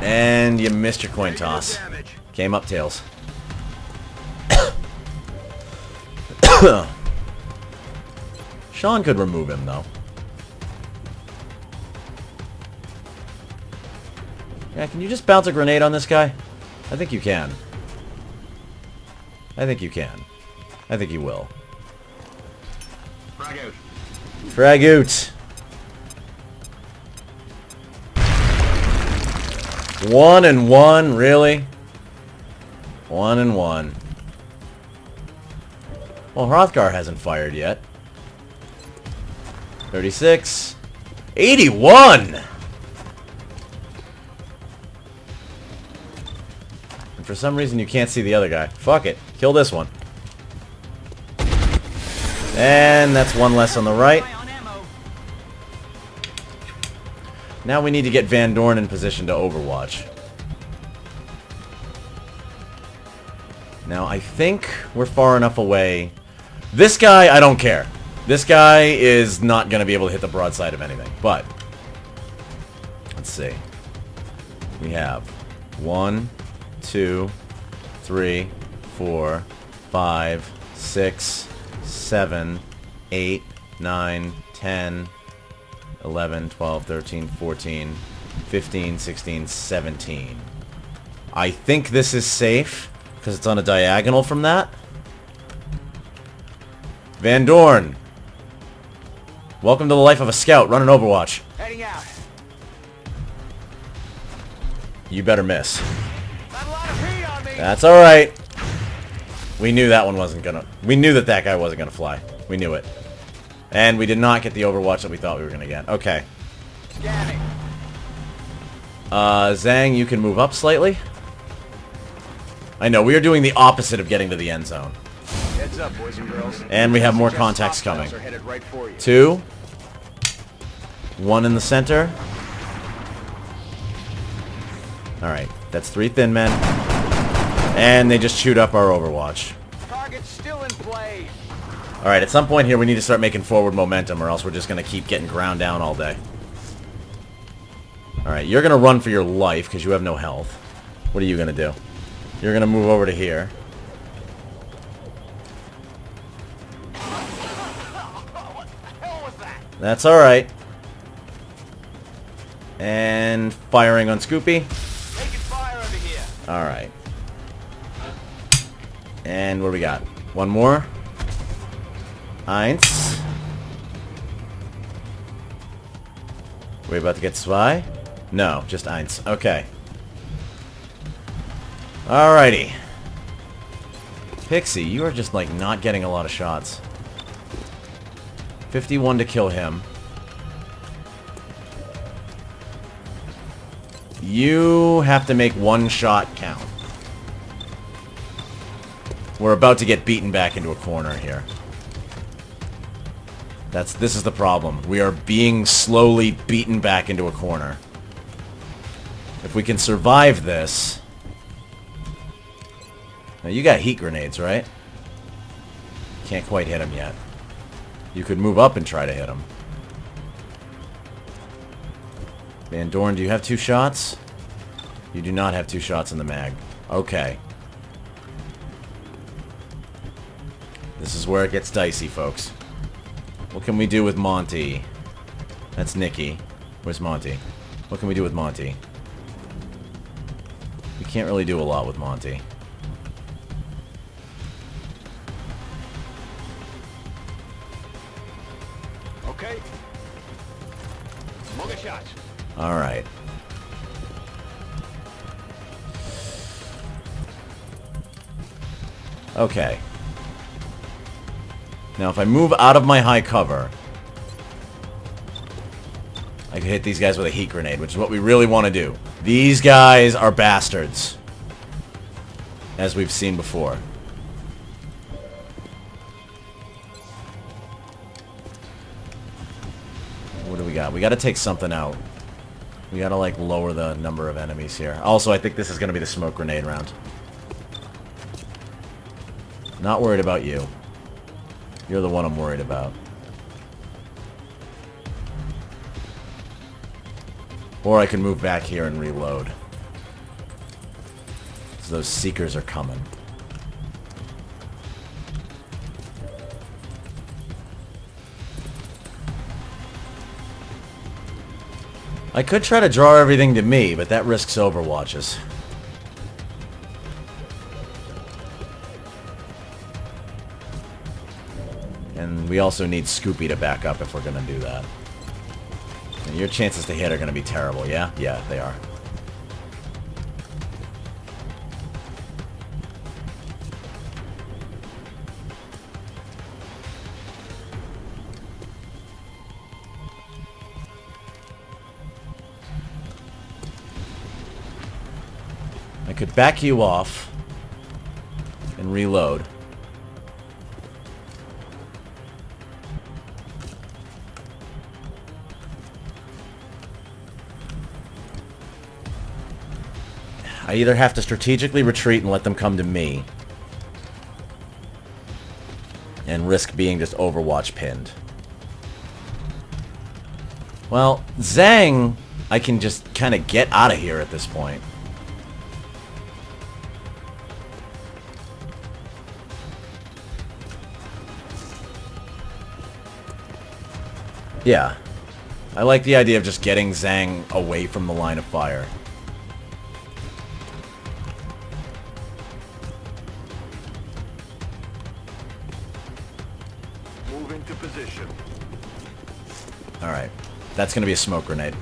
And you missed your coin toss. Came up tails. Sean could remove him, though. Yeah, can you just bounce a grenade on this guy? I think you can. I think you can. I think you will. Frag out. Frag out. 1 and 1, really? 1 and 1. Well, Hrothgar hasn't fired yet. 36. 81! And for some reason you can't see the other guy. Fuck it. Kill this one. And that's one less on the right. Now we need to get Van Dorn in position to overwatch. Now I think we're far enough away. This guy, I don't care. This guy is not going to be able to hit the broadside of anything. But, let's see. We have 1, 2, 3, 4, 5, 6, 7, 8, 9, 10, 11, 12, 13, 14, 15, 16, 17. I think this is safe, because it's on a diagonal from that. Van Dorn. Welcome to the life of a scout. Run an Overwatch. Heading out. You better miss. Got a lot of heat on me. That's alright. We knew that one wasn't gonna... We knew that that guy wasn't gonna fly. We knew it. And we did not get the Overwatch that we thought we were gonna get. Okay. Scanning. Zhang, you can move up slightly. I know, we are doing the opposite of getting to the end zone. Heads up, boys and girls. And we have more Suggest contacts hostiles coming. are headed right for you. 2. 1 in the center. Alright, that's 3 thin men. And they just chewed up our Overwatch. Target's still in play. Alright, at some point here we need to start making forward momentum or else we're just going to keep getting ground down all day. Alright, you're going to run for your life because you have no health. What are you going to do? You're going to move over to here. That's alright. And firing on Scoopy. Taking fire over here. Alright. And what do we got? One more. Eins. We about to get zwei? No, just eins. Okay. Alrighty. Pixie, you are just like not getting a lot of shots. 51 to kill him. You have to make one shot count. We're about to get beaten back into a corner here. This is the problem. We are being slowly beaten back into a corner. If we can survive this... Now you got heat grenades, right? Can't quite hit him yet. You could move up and try to hit him. Van Dorn, do you have 2 shots? You do not have 2 shots in the mag. Okay. This is where it gets dicey, folks. What can we do with Monty? That's Nikki. Where's Monty? What can we do with Monty? We can't really do a lot with Monty. Okay. Smoke a shot. Alright. Okay. Now if I move out of my high cover, I can hit these guys with a heat grenade, which is what we really want to do. These guys are bastards, as we've seen before. What do we got? We got to take something out. We got to like lower the number of enemies here. Also, I think this is going to be the smoke grenade round. Not worried about you. You're the one I'm worried about. Or I can move back here and reload. So those Seekers are coming. I could try to draw everything to me, but that risks Overwatches. And we also need Scoopy to back up if we're going to do that. And your chances to hit are going to be terrible, yeah? Yeah, they are. I could back you off and reload. I either have to strategically retreat and let them come to me, and risk being just Overwatch pinned. Well, Zhang, I can just kind of get out of here at this point. Yeah. I like the idea of just getting Zhang away from the line of fire. Move into position. Alright. That's going to be a smoke grenade.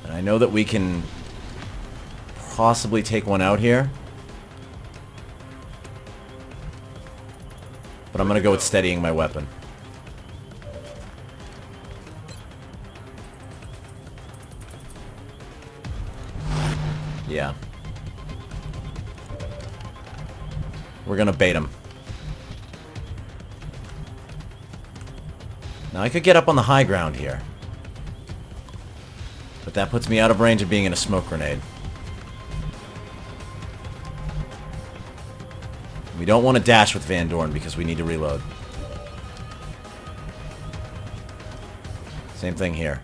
And I know that we can possibly take one out here. But I'm going to go with steadying my weapon. Yeah. We're going to bait him. Now I could get up on the high ground here. But that puts me out of range of being in a smoke grenade. We don't want to dash with Van Dorn because we need to reload. Same thing here.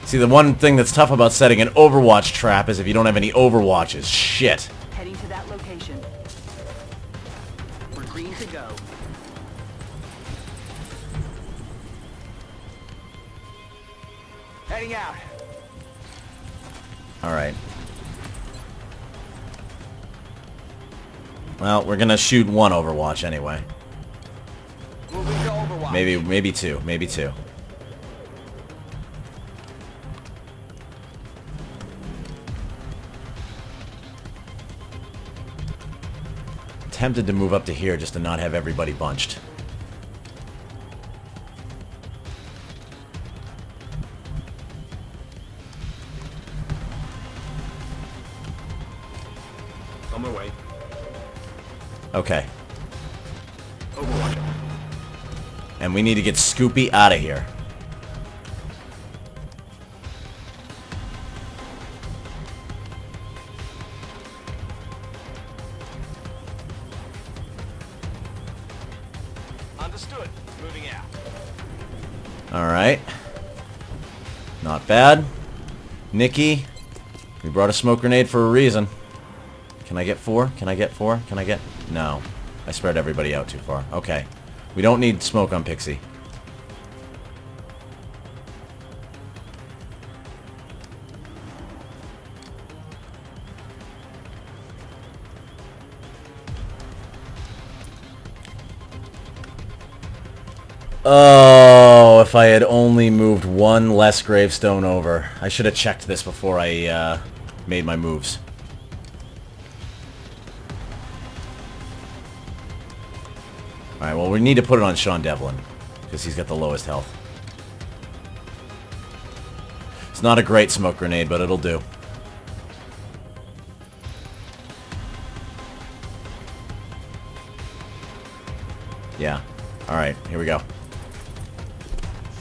See, the one thing that's tough about setting an Overwatch trap is if you don't have any Overwatches. Shit. Heading to that location. We're green to go. Heading out. Alright. Well, we're gonna shoot one Overwatch anyway. Moving to Overwatch. Maybe two. Maybe two. Tempted to move up to here just to not have everybody bunched. On my way. Okay. Overwatch. And we need to get Scoopy out of here. Understood. Moving out. Alright. Not bad. Nikki, we brought a smoke grenade for a reason. Can I get four? Can I get four? Can I get... No. I spread everybody out too far. Okay. We don't need smoke on Pixie. Oh, if I had only moved one less gravestone over. I should have checked this before I made my moves. Alright, well, we need to put it on Sean Devlin, because he's got the lowest health. It's not a great smoke grenade, but it'll do. Yeah. Alright, here we go.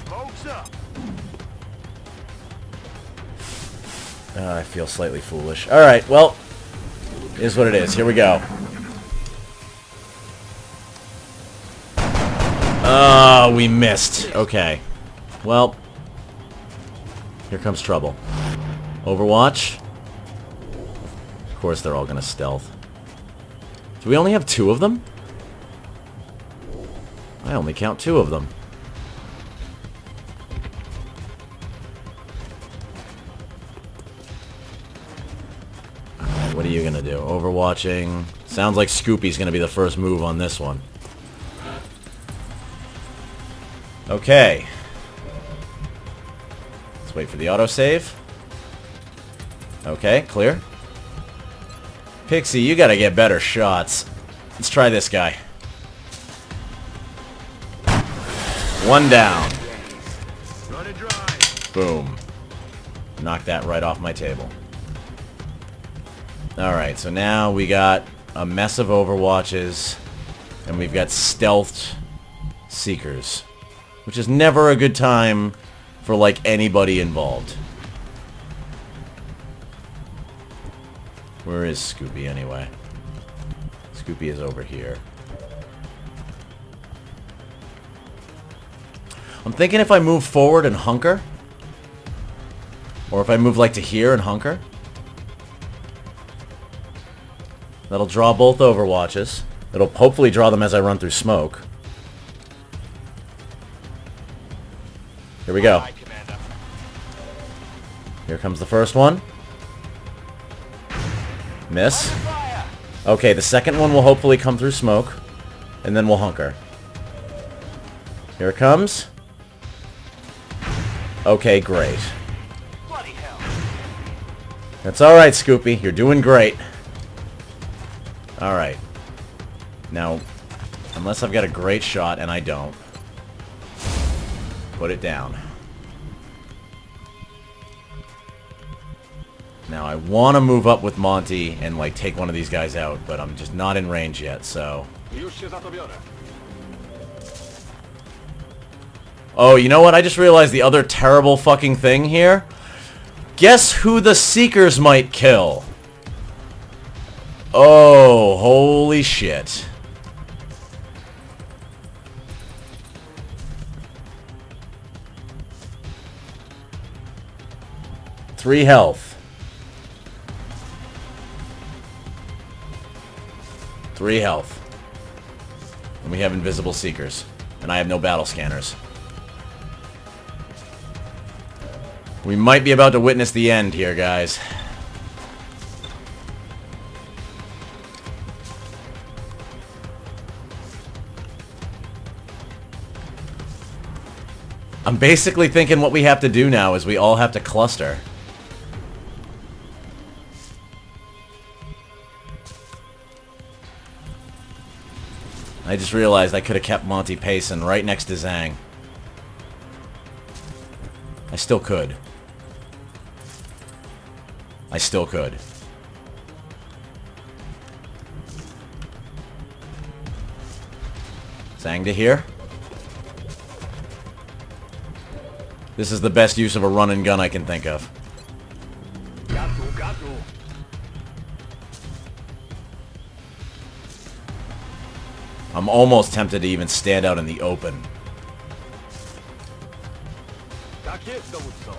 Smoke's up. I feel slightly foolish. Alright, well, it is what it is. Here we go. Oh, we missed. Okay. Well, here comes trouble. Overwatch. Of course they're all gonna stealth. Do we only have two of them? I only count two of them. Alright, what are you gonna do? Overwatching. Sounds like Scoopy's gonna be the first move on this one. Okay. Let's wait for the autosave. Okay, clear. Pixie, you gotta get better shots. Let's try this guy. One down. Run it dry. Boom. Knock that right off my table. Alright, so now we got a mess of Overwatches, and we've got stealthed Seekers. Which is never a good time for, like, anybody involved. Where is Scoopy, anyway? Scoopy is over here. I'm thinking if I move forward and hunker, or if I move, like, to here and hunker, that'll draw both Overwatches. It'll hopefully draw them as I run through smoke. Here we go. Here comes the first one. Miss. Okay, the second one will hopefully come through smoke. And then we'll hunker. Here it comes. Okay, great. Bloody hell. That's alright, Scoopy. You're doing great. Alright. Now, unless I've got a great shot, and I don't. Put it down. Now, I want to move up with Monty and, like, take one of these guys out, but I'm just not in range yet, so... Już się zatopione. Oh, you know what? I just realized the other terrible fucking thing here. Guess who the Seekers might kill? Oh, holy shit. Three health. 3 health. And we have invisible Seekers. And I have no battle scanners. We might be about to witness the end here, guys. I'm basically thinking what we have to do now is we all have to cluster. I just realized I could have kept Monty pacing right next to Zhang. I still could. I still could. Zhang to here. This is the best use of a run and gun I can think of. Got to. I'm almost tempted to even stand out in the open. Tak jest, dowódco.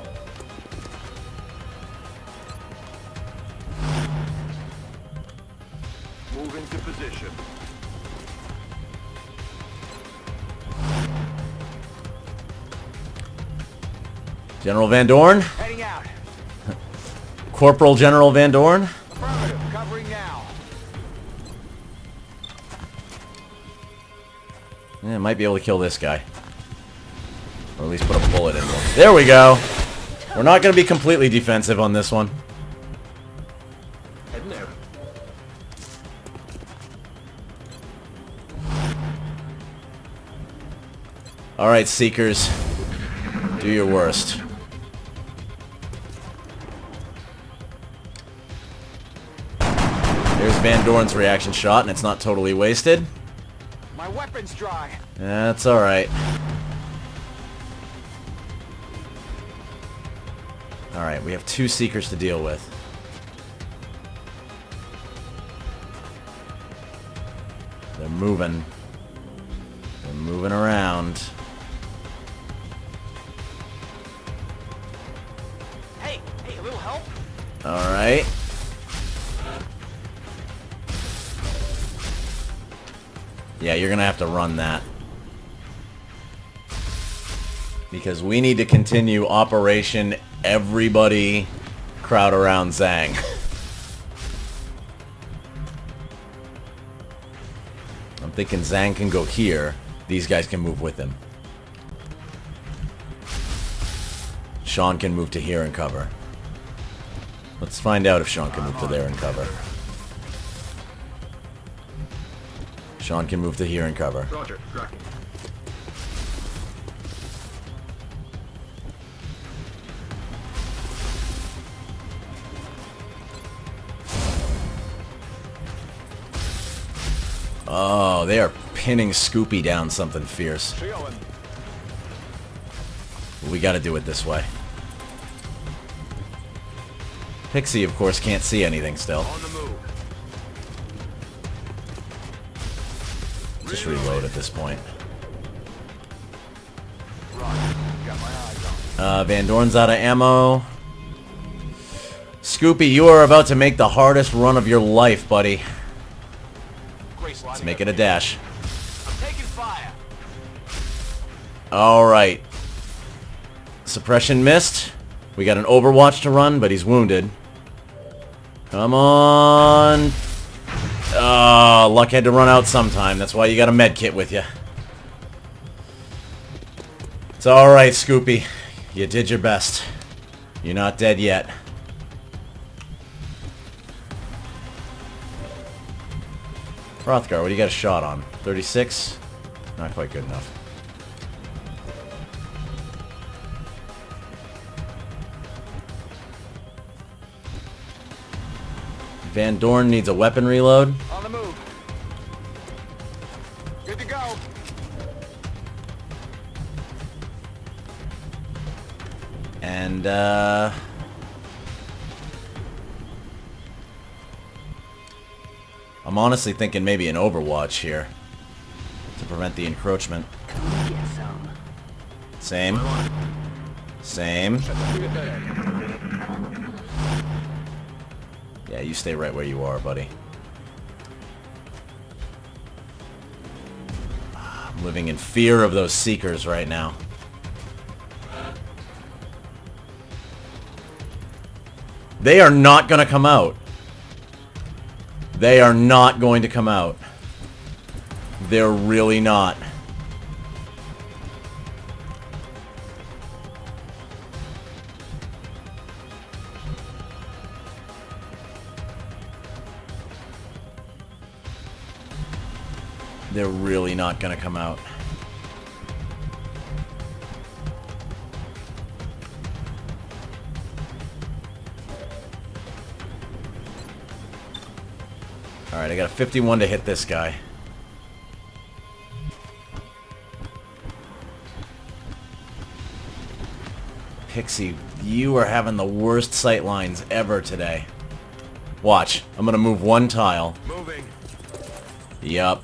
Move into position. General Van Dorn? Heading out. Corporal General Van Dorn? Affirmative. Covering now. Yeah, might be able to kill this guy. Or at least put a bullet in him. There we go! We're not going to be completely defensive on this one. Heading there. Alright, Seekers. Do your worst. There's Van Dorn's reaction shot, and it's not totally wasted. My weapon's dry. That's alright. Alright, we have 2 Seekers to deal with. They're moving. They're moving around. Hey, a little help? Alright. Yeah, you're gonna have to run that. Because we need to continue Operation Everybody Crowd Around Zhang. I'm thinking Zhang can go here. These guys can move with him. Sean can move to here and cover. Let's find out if Sean can move to there and cover. Sean can move to here and cover. Roger. Tracking. Oh, they are pinning Scoopy down something fierce. Trioing. We gotta do it this way. Pixie, of course, can't see anything still. On the move. Just reload at this point. Roger. Got my eyes on. Van Dorn's out of ammo. Scoopy, you are about to make the hardest run of your life, buddy. Grace Let's make it a dash. I'm taking fire. Alright. Suppression missed. We got an Overwatch to run, but he's wounded. Come on. Oh, luck had to run out sometime. That's why you got a med kit with you. It's alright, Scoopy. You did your best. You're not dead yet. Hrothgar, what do you got a shot on? 36? Not quite good enough. Van Dorn needs a weapon reload. On the move. Good to go. And, I'm honestly thinking maybe an Overwatch here to prevent the encroachment. Get some. Same. Same. Yeah, you stay right where you are, buddy. I'm living in fear of those Seekers right now. They are not going to come out. They are not going to come out. They're really not. They're really not going to come out. Alright, I got a 51 to hit this guy. Pixie, you are having the worst sight lines ever today. Watch, I'm gonna move one tile. Moving. Yup.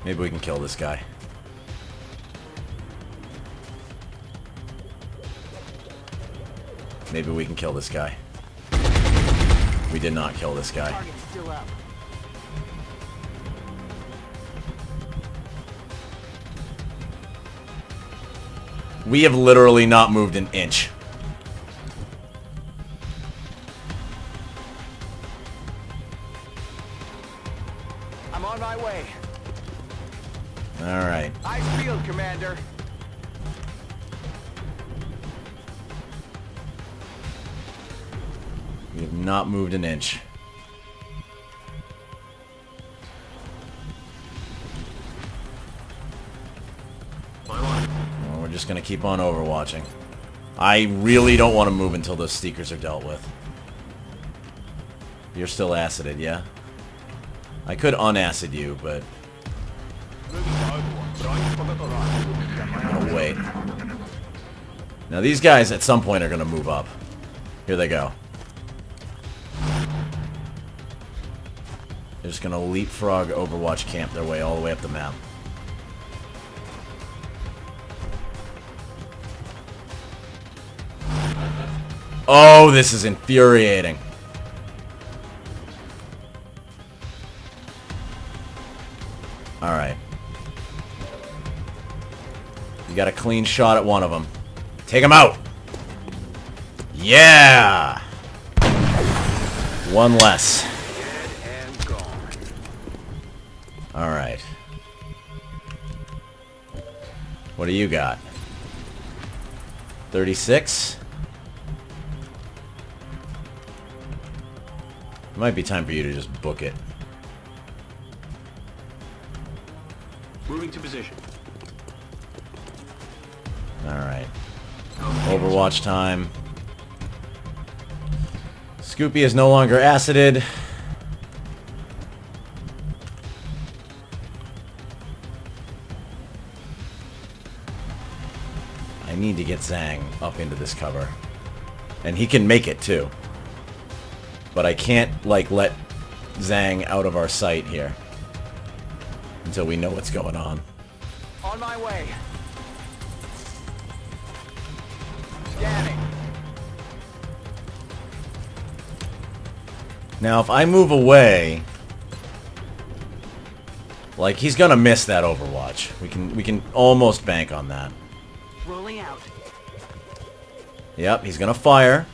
Maybe we can kill this guy. Maybe we can kill this guy. We did not kill this guy. Target's still up. We have literally not moved an inch. I'm on my way. Alright. Eyes peeled, Commander. We have not moved an inch. Well, we're just gonna keep on overwatching. I really don't want to move until those Seekers are dealt with. You're still acided, yeah? I could unacid you, but I'm gonna wait. Now these guys at some point are gonna move up. Here they go. They're just gonna leapfrog Overwatch camp their way all the way up the map. Oh, this is infuriating. Alright. You got a clean shot at one of them. Take him out! Yeah! One less. Dead and gone. Alright. What do you got? 36? It might be time for you to just book it. Moving to position. Alright. Overwatch time. Scoopy is no longer acided. I need to get Zhang up into this cover. And he can make it too. But I can't, like, let Zhang out of our sight here. Until we know what's going on. On my way. Scanning. Now, if I move away... Like, he's gonna miss that Overwatch. We can almost bank on that. Rolling out. Yep, he's gonna fire.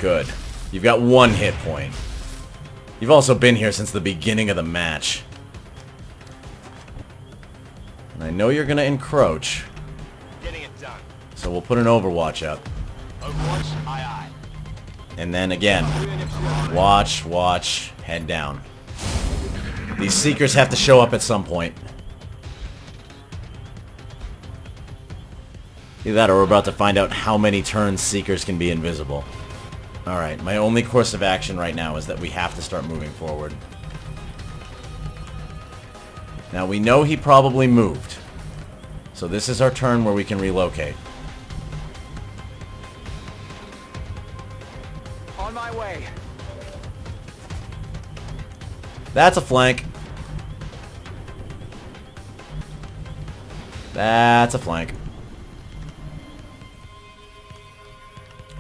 Good. You've got 1 hit point. You've also been here since the beginning of the match. And I know you're going to encroach. Getting it done. So we'll put an overwatch up. Overwatch, aye. And then again, watch, watch, head down. These Seekers have to show up at some point. Either that or we're about to find out how many turns Seekers can be invisible. Alright, my only course of action right now is that we have to start moving forward. Now we know he probably moved. So this is our turn where we can relocate. On my way. That's a flank. That's a flank.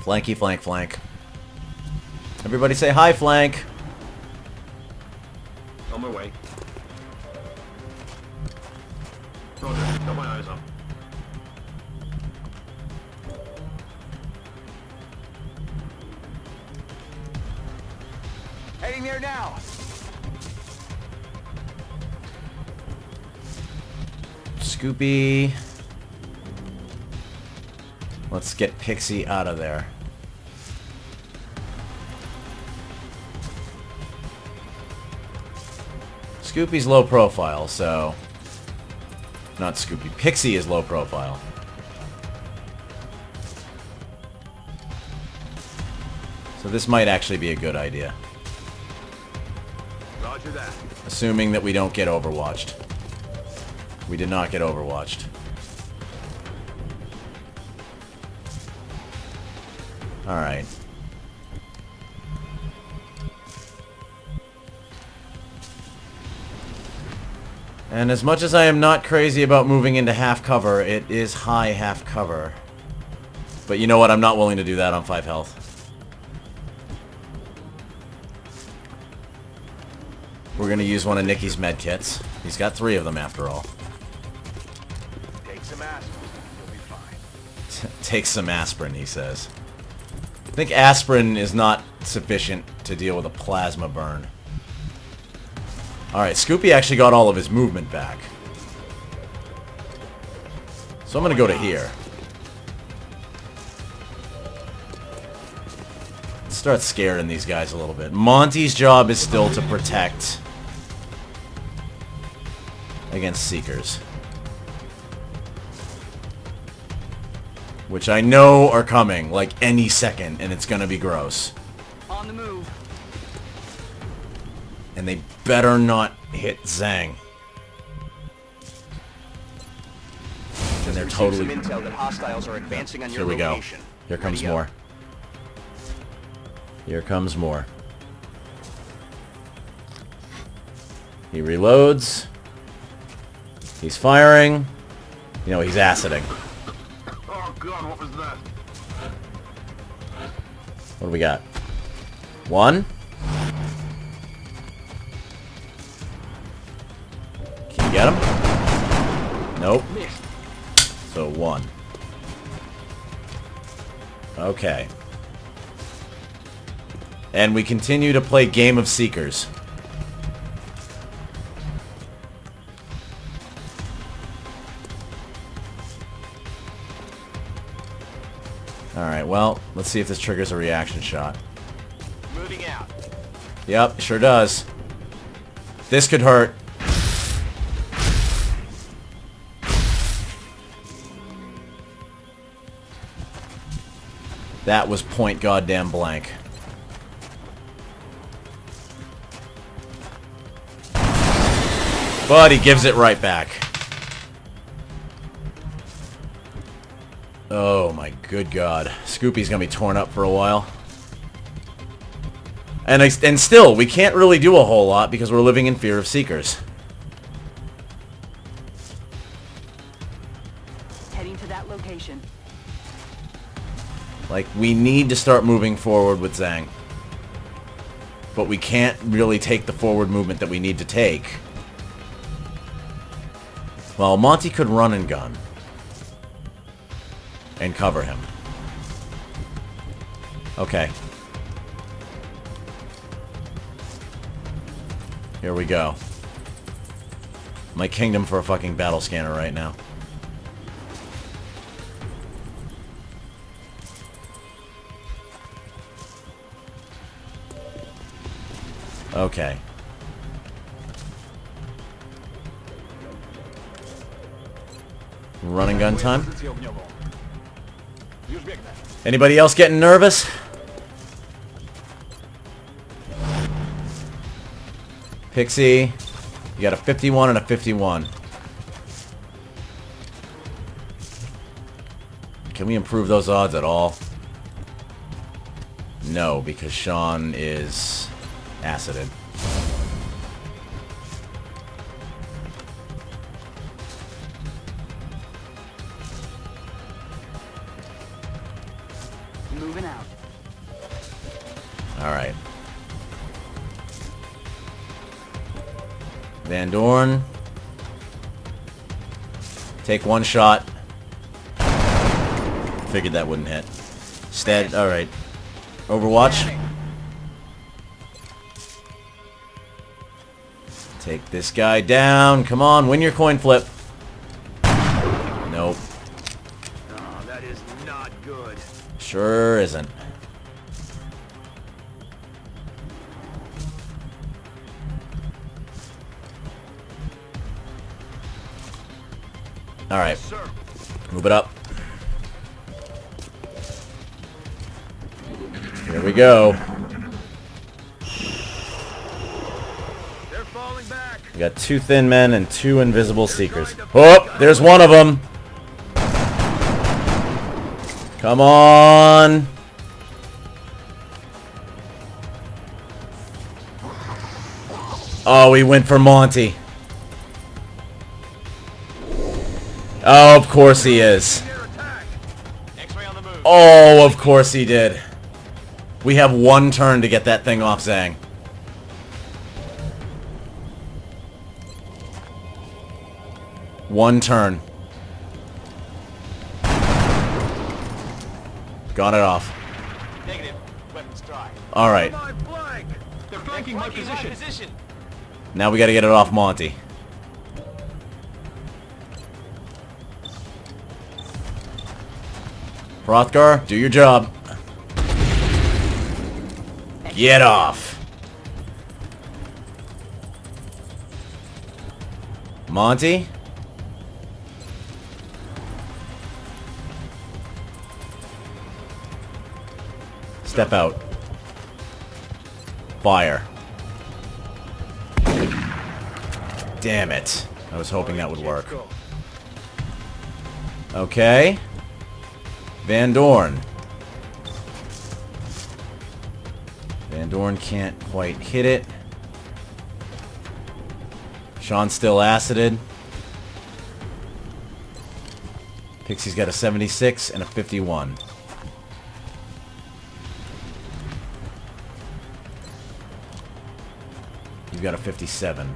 Flanky, flank, flank. Everybody say hi, flank. On my way. Roger, got my eyes up. Heading there now. Scoopy. Let's get Pixie out of there. Scoopy's low profile, so... Not Scoopy. Pixie is low profile. So this might actually be a good idea. Roger that. Assuming that we don't get overwatched. We did not get overwatched. Alright. And as much as I am not crazy about moving into half cover, it is high half cover. But you know what? I'm not willing to do that on 5 health. We're going to use one of Nicky's medkits. He's got 3 of them after all. Take some aspirin. You'll be fine. Take some aspirin, he says. I think aspirin is not sufficient to deal with a plasma burn. Alright, Scoopy actually got all of his movement back. So I'm going to go to here. Start scaring these guys a little bit. Monty's job is still to protect against Seekers. Which I know are coming, like, any second, and it's going to be gross. On the move. And they better not hit Zhang. And they're totally... Some intel that hostiles are advancing on your Here we go. location. Here comes Ready up. more. Here comes more. He reloads. He's firing. You know, he's aciding. Oh god, what was that? What do we got? 1. Can you get him? Nope. So 1. Okay. And we continue to play Game of Seekers. Alright, well, let's see if this triggers a reaction shot. Moving out. Yep, sure does. This could hurt. That was point goddamn blank. But he gives it right back. Oh my good god. Scoopy's gonna be torn up for a while. And still, we can't really do a whole lot because we're living in fear of Seekers. Heading to that location. Like, we need to start moving forward with Zhang. But we can't really take the forward movement that we need to take. Well, Monty could run and gun. And cover him. Okay. Here we go. My kingdom for a fucking battle scanner right now. Okay. Running gun time. Anybody else getting nervous? Pixie, you got a 51 and a 51. Can we improve those odds at all? No, because Sean is acided. Moving out. Alright. Van Dorn. Take one shot. Figured that wouldn't hit. Stead. Alright. Overwatch. Take this guy down. Come on, win your coin flip. Nope. Oh, that is not good. Sure isn't. Alright. Move it up. Here we go. They're falling back. We got 2 thin men and 2 invisible seekers. Oh, there's one of them. Come on. Oh, he went for Monty. Oh, of course he is. X-ray on the move. Oh, of course he did. We have 1 turn to get that thing off Zhang. One turn. Got it off. Negative. Weapons dry. Alright. My flank. They're flanking my position. Now we gotta get it off Monty. Hrothgar, do your job. Get off. Monty? Step out. Fire. Damn it. I was hoping that would work. Okay. Van Dorn. Van Dorn can't quite hit it. Sean's still acided. Pixie's got a 76 and a 51. You've got a 57.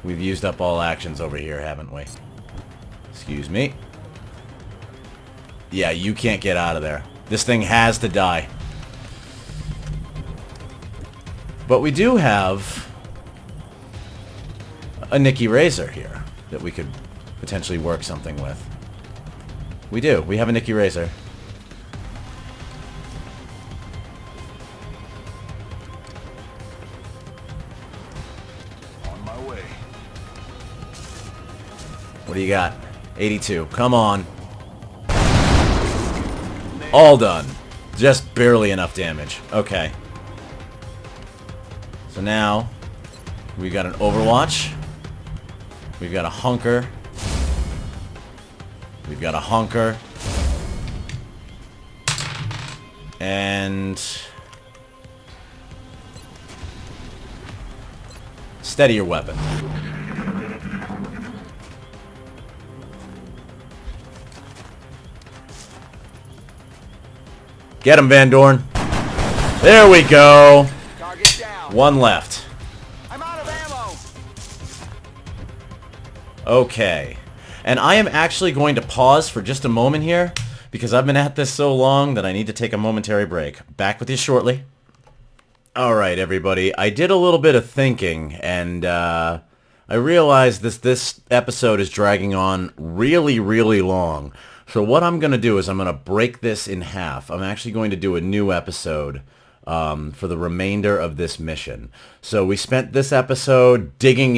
We've used up all actions over here, haven't we? Excuse me. Yeah, you can't get out of there. This thing has to die. But we do have a Nicky Razor here that we could potentially work something with. We do. We have a Nicky Razor. On my way. What do you got? 82. Come on. All done. Just barely enough damage. Okay. So now, we've got an Overwatch. We've got a Hunker. We've got a Hunker. And... steady your weapon. Get him, Van Dorn. There we go. Target down. 1 left. I'm out of ammo. Okay. And I am actually going to pause for just a moment here because I've been at this so long that I need to take a momentary break. Back with you shortly. All right, everybody. I did a little bit of thinking, and I realized this episode is dragging on really, really long. So what I'm going to do is I'm going to break this in half. I'm actually going to do a new episode for the remainder of this mission. So we spent this episode digging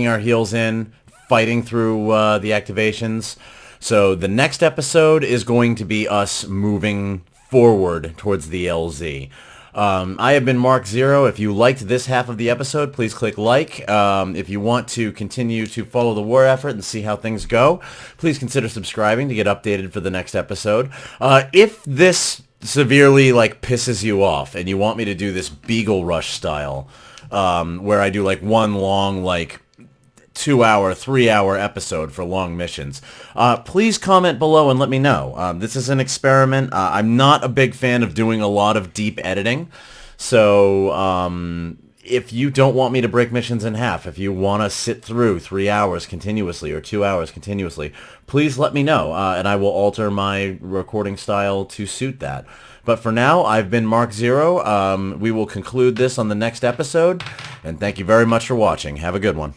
our heels in, fighting through the activations. So the next episode is going to be us moving forward towards the LZ. I have been Mark Zero. If you liked this half of the episode, please click like. If you want to continue to follow the war effort and see how things go, please consider subscribing to get updated for the next episode. If this severely pisses you off and you want me to do this Beagle Rush style, where I do one long 2-hour, 3-hour episode for long missions, please comment below and let me know. This is an experiment. I'm not a big fan of doing a lot of deep editing, so if you don't want me to break missions in half, if you want to sit through 3 hours continuously or 2 hours continuously, please let me know, and I will alter my recording style to suit that. But for now, I've been Mark Zero. We will conclude this on the next episode, and thank you very much for watching. Have a good one.